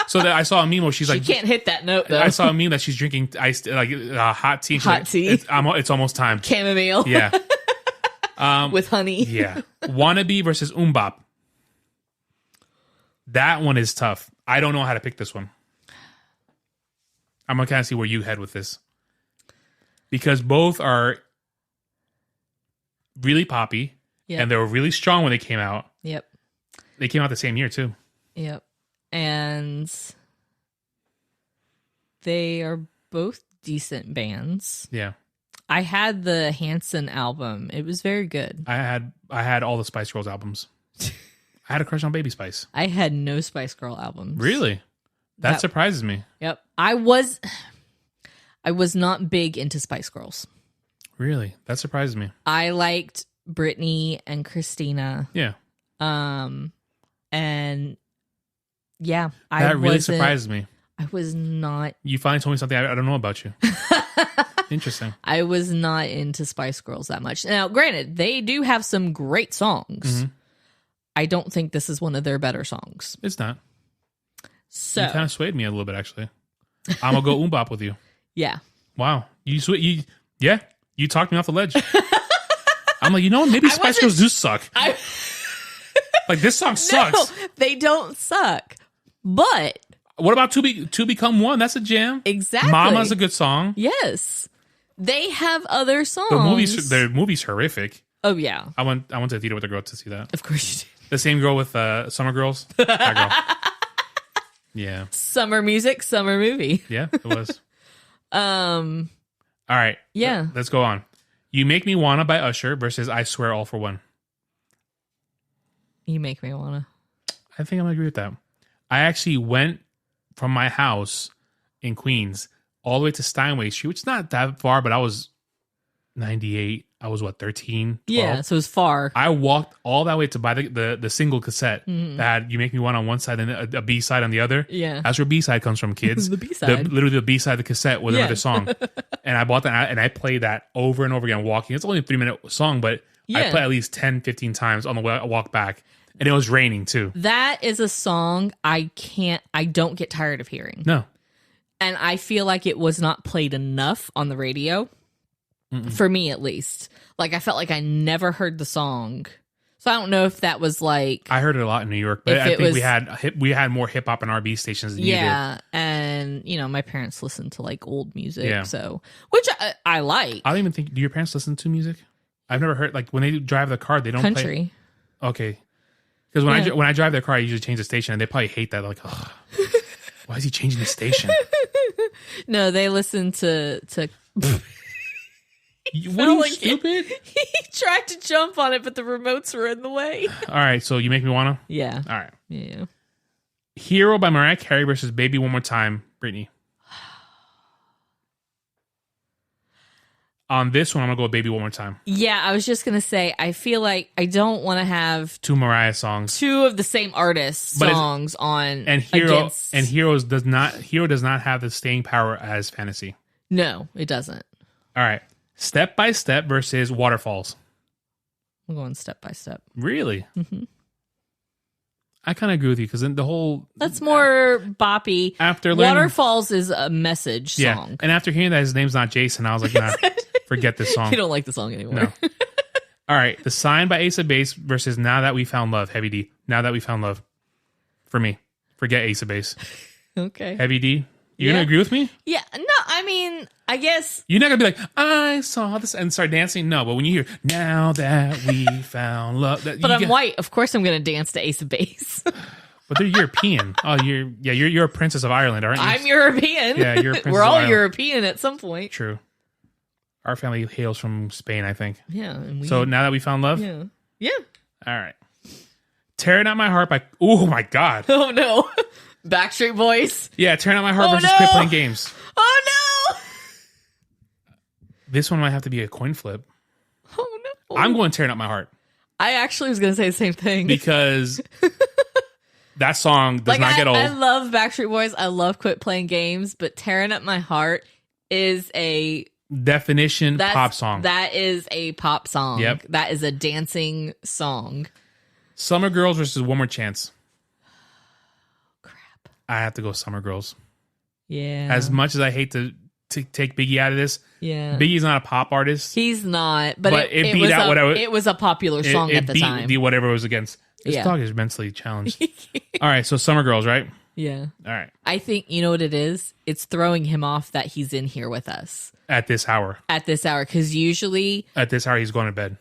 So I saw a meme where she's like... She can't hit that note, though. I saw a meme that she's drinking iced, hot tea. Tea? It's almost time. Chamomile. Yeah. With honey. Yeah. Wannabe versus Umbop. That one is tough. I don't know how to pick this one. I'm going to kind of see where you head with this. Because both are really poppy. Yep. And they were really strong when they came out. Yep. They came out the same year, too. Yep. And they are both decent bands. Yeah. I had the Hanson album. It was very good. I had all the Spice Girls albums. I had a crush on Baby Spice. I had no Spice Girl albums. Really? That surprises me. Yep. I was I was not big into Spice Girls. Really? That surprised me. I liked Britney and Christina. Yeah. And yeah, that really surprised me. I was not. You finally told me something I don't know about you. Interesting. I was not into Spice Girls that much. Now, granted, they do have some great songs. Mm-hmm. I don't think this is one of their better songs. It's not. So you kind of swayed me a little bit, actually. I'm gonna go Bop with you. Yeah. Wow. You talked me off the ledge. I'm like, you know what? Maybe Spice Girls do suck. Like, this song sucks. No, they don't suck. But what about To Become One? That's a jam. Exactly. Mama's a good song. Yes. They have other songs. The movie's horrific. Oh, yeah. I went to the theater with a girl to see that. Of course you did. The same girl with Summer Girls. That girl. Yeah. Summer music, summer movie. Yeah, it was. All right. Yeah. Let's go on. You Make Me Wanna by Usher versus I Swear All for One. You Make Me Wanna. I think I'm going to agree with that. I actually went from my house in Queens all the way to Steinway Street, which is not that far, but I was 98. I was, 13, 12? Yeah, so it was far. I walked all that way to buy the single cassette that had You Make Me Wanna on one side and a B-side on the other. Yeah. That's where B-side comes from, kids. The B-side. Literally the B-side of the cassette with another song. And I bought that, and I played that over and over again walking. It's only a 3-minute song, but I played at least 10, 15 times on the walk back. And it was raining, too. That is a song I don't get tired of hearing. No. And I feel like it was not played enough on the radio. For me, at least. Like, I felt like I never heard the song. So I don't know if that was like... I heard it a lot in New York, but I think we had more hip-hop and R&B stations than you did. Yeah, and, my parents listened to, like, old music, so... Which I like. I don't even think... Do your parents listen to music? I've never heard... Like, when they drive the car, they don't Country. Play... Okay. Because when I drive their car, I usually change the station, and they probably hate that. They're like, oh, why is he changing the station? No, they listen to what are you, stupid? He tried to jump on it, but the remotes were in the way. All right, so You Make Me Wanna? Yeah. All right. Yeah. Hero by Mariah Carey versus Baby One More Time, Britney. On this one, I'm going to go with Baby One More Time. Yeah, I was just going to say, I feel like I don't want to have... two Mariah songs. Two of the same artist's songs on... And Hero does not have the staying power as Fantasy. No, it doesn't. All right. Step by Step versus Waterfalls. I'm going Step by Step. Really? Mm-hmm. I kind of agree with you because the whole... That's more boppy. After Waterfalls is a message song. Yeah. And after hearing that his name's not Jason, I was like, nah, forget this song. You don't like the song anymore. No. All right. The Sign by Ace of Base versus Now That We Found Love. Heavy D. Now That We Found Love. For me. Forget Ace of Base. Okay. Heavy D. You're going to agree with me? Yeah. No, I mean, I guess... You're not going to be like, I saw this and start dancing. No, but when you hear, Now That We Found Love... But I'm white. Of course I'm going to dance to Ace of Base. But they're European. Oh, you're a princess of Ireland, aren't you? I'm European. Yeah, you're a princess We're all of Ireland. European at some point. True. Our family hails from Spain, I think. Yeah. And so Now That We Found Love? Yeah. Yeah. All right. Tearing Out My Heart by... Oh, my God. Oh, no. Backstreet Boys. Yeah, Tearing Out My Heart versus Quit Playing Games. Oh, no. This one might have to be a coin flip. Oh, no. I'm going Tearing Out My Heart. I actually was going to say the same thing. Because... that song does not get old. I love Backstreet Boys. I love Quit Playing Games, but Tearing Up My Heart is a... definition pop song. That is a pop song. Yep. That is a dancing song. Summer Girls versus One More Chance. Crap. I have to go Summer Girls. Yeah. As much as I hate to take Biggie out of this, Biggie's not a pop artist. He's not. But it beat out whatever. It was a popular song at the time. It beat whatever it was against. This dog is mentally challenged. All right, so Summer Girls, right? Yeah. All right. I think, you know what it is? It's throwing him off that he's in here with us. At this hour. Because usually... At this hour, he's going to bed.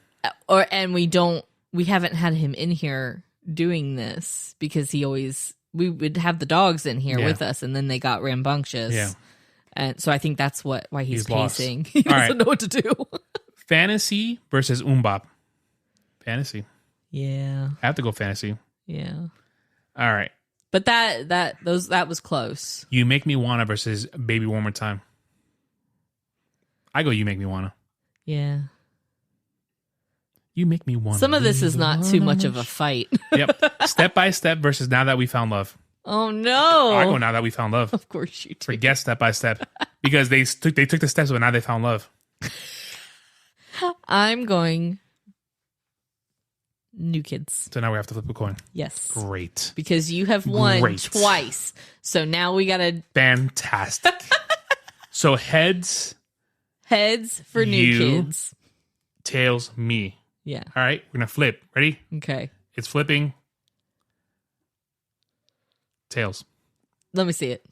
And we haven't had him in here doing this because we would have the dogs in here with us and then they got rambunctious. Yeah. And so I think that's why he's pacing. Lost. He doesn't know what to do. Fantasy versus Bop. Fantasy. Yeah. I have to go Fantasy. Yeah. All right. But that was close. You Make Me Wanna versus Baby One More Time. I go, you make me wanna. Yeah. You make me wanna. Some of this is not too much of a fight. Yep. Step by Step versus Now That We Found Love. Oh no! I go Now That We Found Love. Of course you do. Forget Step by Step because they took the steps, but now they found love. I'm going New Kids. So now we have to flip a coin. Yes. Great. Because you have won twice. So now we got to... Fantastic. So heads... Heads for New Kids. Tails, me. Yeah. All right. We're going to flip. Ready? Okay. It's flipping. Tails. Let me see it.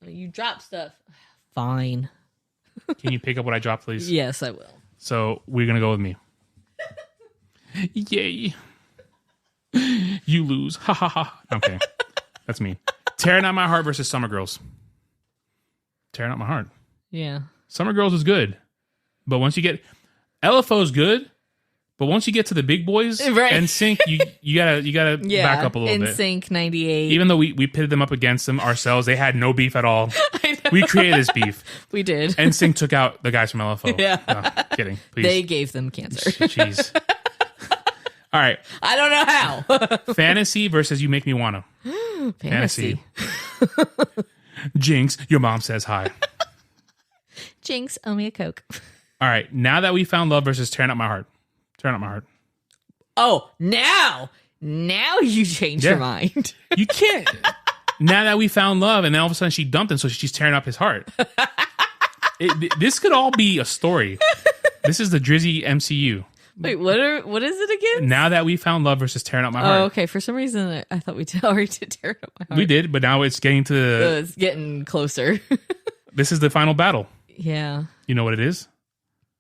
You drop stuff. Fine. Can you pick up what I dropped, please? Yes, I will. So we're going to go with me. Yay. You lose. Ha ha ha. Okay. That's me. Tearing Out My Heart versus Summer Girls. Tearing Out My Heart. Yeah. Summer Girls is good. But once you get... LFO is good. But once you get to the big boys, right. NSYNC, you gotta back up a little bit. NSYNC 98. Even though we pitted them up against them ourselves, they had no beef at all. I know. We created this beef. We did. NSYNC took out the guys from LFO. Yeah. No, kidding. Please. They gave them cancer. Jeez. All right. I don't know how. Fantasy versus You Make Me Wanna. Fantasy. Jinx, your mom says hi. Jinx, owe me a Coke. All right. Now That We Found Love versus Tearing Out My Heart. Tearing Out My Heart. Oh, now you changed your mind. You can't. Now That We Found Love, and then all of a sudden she dumped him, so she's tearing up his heart. This could all be a story. This is the Drizzy MCU. Wait, what is it again? Now That We Found Love versus Tearing Out My Heart. Oh, okay. For some reason, I thought we already did Tearing Out My Heart. We did, but now it's getting to it's getting closer. This is the final battle. Yeah. You know what it is?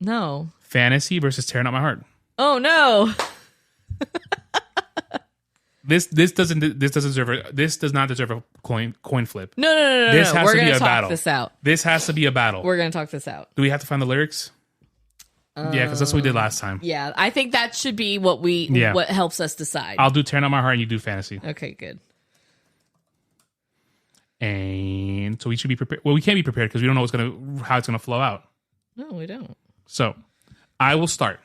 No. Fantasy versus Tearing Out My Heart. Oh no. This does not deserve a coin flip. No. This has We're to be gonna a talk battle. this out. This has to be a battle. We're gonna talk this out. Do we have to find the lyrics? Yeah, because that's what we did last time. Yeah, I think that should be what what helps us decide. I'll do Tearing Out My Heart and you do Fantasy. Okay, good. And so we should be prepared. Well, we can't be prepared because we don't know how it's gonna flow out. No, we don't. So I will start.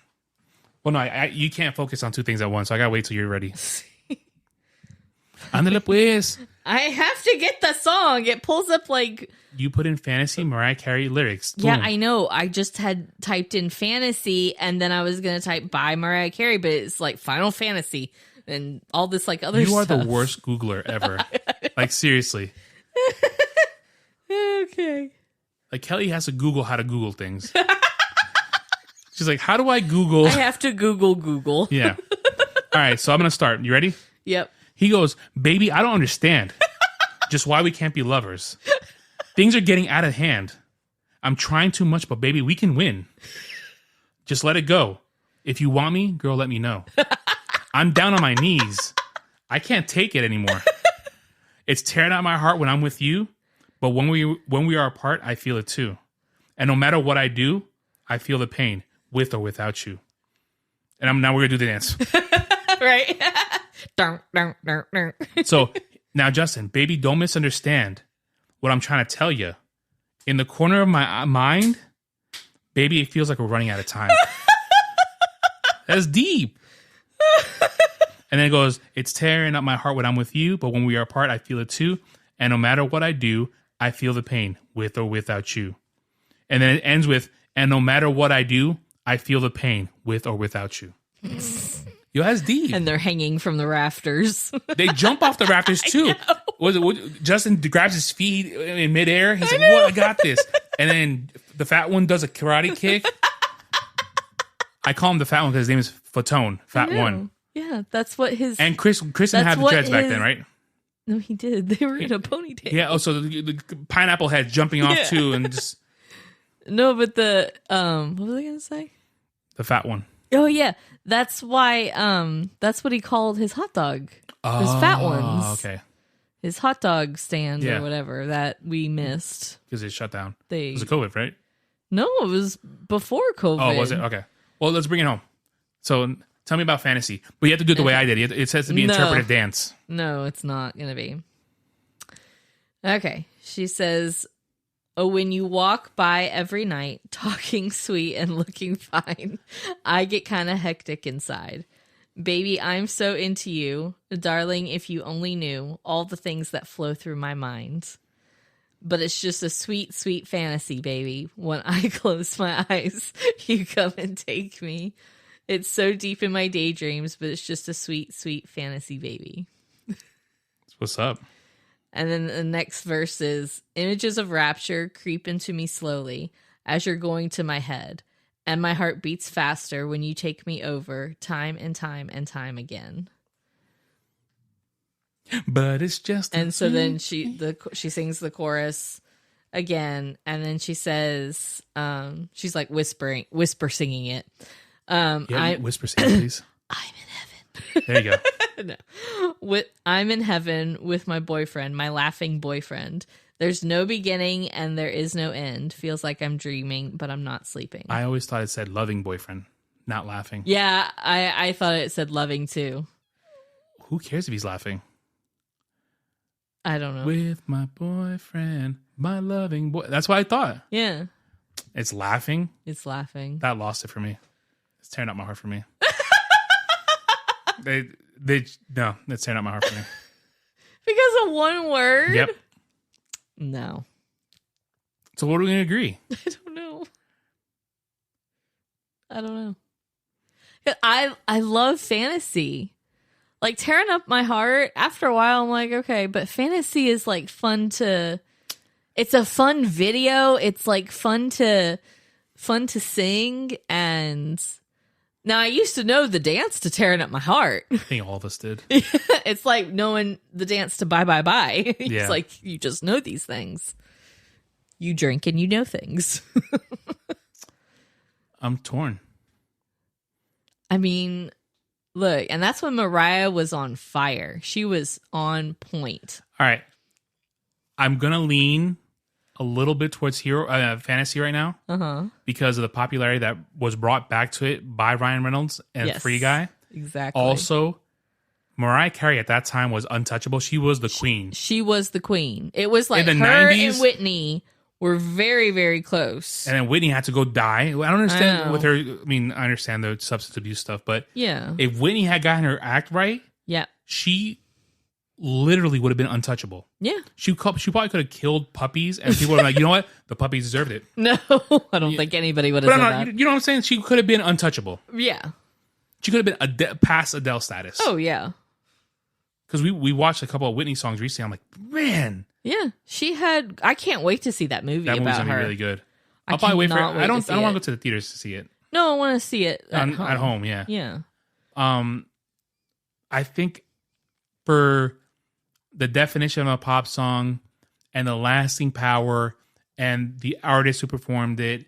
Well, no, you can't focus on two things at once. So I gotta wait till you're ready. Ándale pues. I have to get the song. It pulls up like... You put in Fantasy, Mariah Carey lyrics. Boom. Yeah, I know. I just had typed in Fantasy, and then I was going to type by Mariah Carey, but it's like Final Fantasy and all this like other stuff. You are the worst Googler ever. Like, seriously. Okay. Like, Kelly has to Google how to Google things. She's like, how do I Google? I have to Google. Yeah. All right, so I'm going to start. You ready? Yep. He goes, baby, I don't understand just why we can't be lovers. Things are getting out of hand. I'm trying too much, but baby, we can win. Just let it go. If you want me, girl, let me know. I'm down on my knees. I can't take it anymore. It's tearing out my heart when I'm with you, but when we are apart, I feel it too. And no matter what I do, I feel the pain, with or without you. And now we're gonna do the dance. Right. So now, Justin, baby, don't misunderstand what I'm trying to tell you. In the corner of my mind, baby, it feels like we're running out of time. That's deep. And then it goes, it's tearing up my heart when I'm with you, but when we are apart, I feel it too. And no matter what I do, I feel the pain, with or without you. And then it ends with, and no matter what I do, I feel the pain, with or without you. Yo, that's deep. And they're hanging from the rafters. They jump off the rafters too. Justin grabs his feet in midair. He's like, "What? I got this!" And then the fat one does a karate kick. I call him the fat one because his name is Fatone, Fat One. Yeah, that's what his. And Chris didn't have the dreads back then, right? No, he did. They were in a ponytail. Yeah. Oh, so the pineapple head jumping off too, and just. No, but the what was I gonna say? The fat one. Oh yeah, that's why. That's what he called his hot dog. His fat ones. Okay. His hot dog stand or whatever that we missed Because it shut down. It was it COVID, right? No, it was before COVID. Oh, was it? Okay. Well, let's bring it home. So tell me about Fantasy. But you have to do it the way I did. It says to be interpretive dance. No, it's not going to be. Okay. She says, Oh, when you walk by every night, talking sweet and looking fine, I get kind of hectic inside. Baby, I'm so into you. Darling, if you only knew all the things that flow through my mind. But it's just a sweet, sweet fantasy, baby. When I close my eyes, you come and take me. It's so deep in my daydreams, but it's just a sweet, sweet fantasy, baby. What's up? And then the next verse is, images of rapture creep into me slowly as you're going to my head. And my heart beats faster when you take me over time and time and time again. But it's just... And so then she sings the chorus again. And then she says, she's like whisper singing it. Whisper singing, please. I'm in heaven. There you go. No. I'm in heaven with my boyfriend, my laughing boyfriend. There's no beginning and there is no end. Feels like I'm dreaming, but I'm not sleeping. I always thought it said loving boyfriend, not laughing. Yeah, I thought it said loving too. Who cares if he's laughing? I don't know. With my boyfriend, my loving boy. That's what I thought. Yeah. It's laughing. It's laughing. That lost it for me. It's tearing up my heart for me. No, it's tearing up my heart for me. Because of one word? Yep. No. So what are we going to agree? I don't know. I love fantasy. Like, tearing up my heart, after a while, I'm like, okay, but fantasy is, like, fun to... It's a fun video. It's, like, fun to sing, and... Now, I used to know the dance to Tearing Up My Heart. I think all of us did. It's like knowing the dance to Bye Bye Bye. It's Yeah. like, you just know these things. You drink and you know things. I'm torn. I mean, look, and that's when Mariah was on fire. She was on point. All right. I'm going to lean a little bit towards fantasy right now because of the popularity that was brought back to it by Ryan Reynolds and Yes, Free Guy. Exactly. Also, Mariah Carey at that time was untouchable. She was the queen. She was the queen. It was like in the her 90s, and Whitney were very, very close. And then Whitney had to go die. I don't understand I know. with her. I mean, I understand the substance abuse stuff, but Yeah. if Whitney had gotten her act right, Yeah. she literally would have been untouchable. Yeah. She probably could have killed puppies, and people were like, you know what? The puppies deserved it. No, I don't think anybody would have But said that. you know what I'm saying? She could have been untouchable. Yeah. She could have been past Adele status. Oh, yeah. Because we watched a couple of Whitney songs recently. I'm like, man. Yeah. She had... I can't wait to see that movie That movie's about going to her. be really good. I I'll probably wait for it. cannot wait I to don't see want to it. go to the theaters to see it. No, I want to see it at home, yeah. Yeah. I think for the definition of a pop song and the lasting power and the artist who performed it,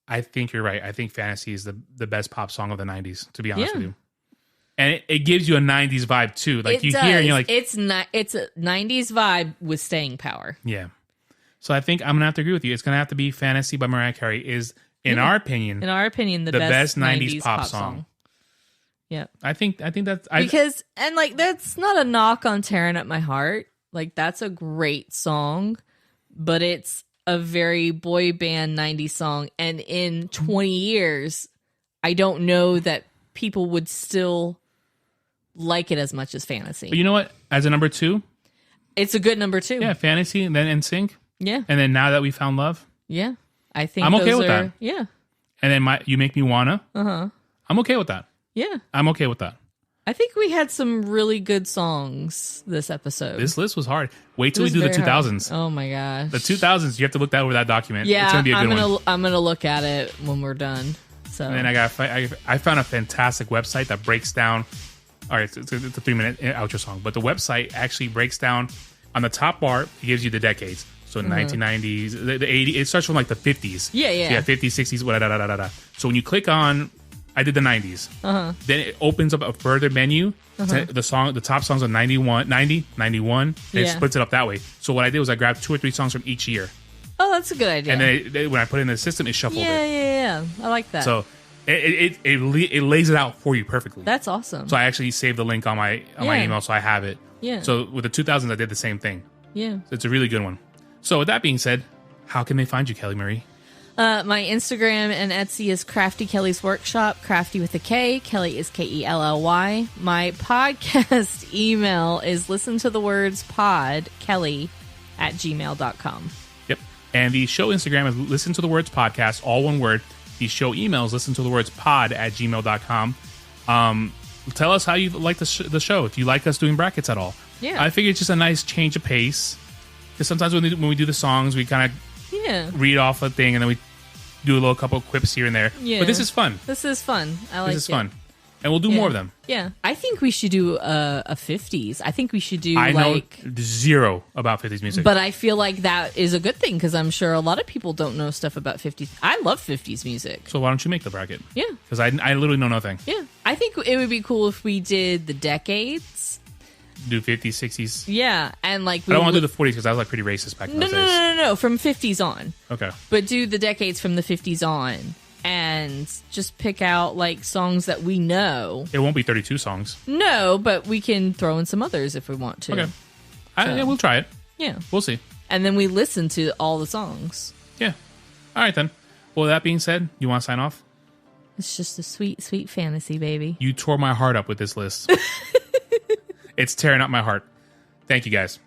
I think you're right. I think Fantasy is the best pop song of the 90s, to be honest with you. And it gives you a 90s vibe too. Like you hear and you're like... It's a 90s vibe with staying power. Yeah. So I think I'm going to have to agree with you. It's going to have to be Fantasy by Mariah Carey is, in our opinion, the best 90s pop song. Yeah. I think that's... Because, and like, that's not a knock on Tearing Up My Heart. Like, that's a great song, but it's a very boy band 90s song. And in 20 years, I don't know that people would still like it as much as Fantasy. But you know what? As a number 2... It's a good number 2. Yeah, Fantasy, and then NSYNC. Yeah. And then Now That We Found Love. Yeah. I think I'm okay with that. Yeah. And then You Make Me Wanna. Uh-huh. I'm okay with that. Yeah. I'm okay with that. I think we had some really good songs this episode. This list was hard. Wait till we do the 2000s. Hard. Oh my gosh. The 2000s, you have to look over that document. Yeah, it's going to be a good one. I'm going to look at it when we're done. So. And then I found a fantastic website that breaks down. All right, it's a 3-minute outro song, but the website actually breaks down on the top bar. It gives you the decades. So 1990s, the 80s. It starts from like the 50s. Yeah. So 50s, 60s, So when you click on, I did the 90s. Then it opens up a further menu. The top songs are 91, 90, 91. And it splits it up that way. So what I did was I grabbed 2 or 3 songs from each year. Oh, that's a good idea. And then when I put it in the system, it shuffled it. Yeah. I like that. So it lays it out for you perfectly. That's awesome. So I actually saved the link on my email, so I have it. Yeah. So with the 2000s, I did the same thing. Yeah. So it's a really good one. So with that being said, How can they find you, Kelly Marie? My Instagram and Etsy is Crafty Kelly's Workshop. Crafty with a K. Kelly is Kelly. My podcast email is listentothewordspod, Kelly@gmail.com. Yep. And the show Instagram is Listen to the Words Podcast, all one word. The show email is listentothewordspod@gmail.com. Tell us how you like the show, if you like us doing brackets at all. Yeah. I figure it's just a nice change of pace. Because sometimes when we do the songs, we kind of read off a thing and then we do a little couple of quips here and there. Yeah. But this is fun. This is fun. I like it. This is fun. And we'll do more of them. Yeah. I think we should do a 50s. I think we should do I know zero about 50s music. But I feel like that is a good thing because I'm sure a lot of people don't know stuff about 50s. I love 50s music. So why don't you make the bracket? Yeah. Because I literally know nothing. Yeah. I think it would be cool if we did the decades. Do 50s, 60s. Yeah. And like I don't want to do the 40s because I was like pretty racist back in those days. No. From 50s on. Okay. But do the decades from the 50s on. And just pick out like songs that we know. It won't be 32 songs. No, but we can throw in some others if we want to. Okay. Yeah, we'll try it. Yeah. We'll see. And then we listen to all the songs. Yeah. All right, then. Well, that being said, you want to sign off? It's just a sweet, sweet fantasy, baby. You tore my heart up with this list. It's tearing up my heart. Thank you, guys.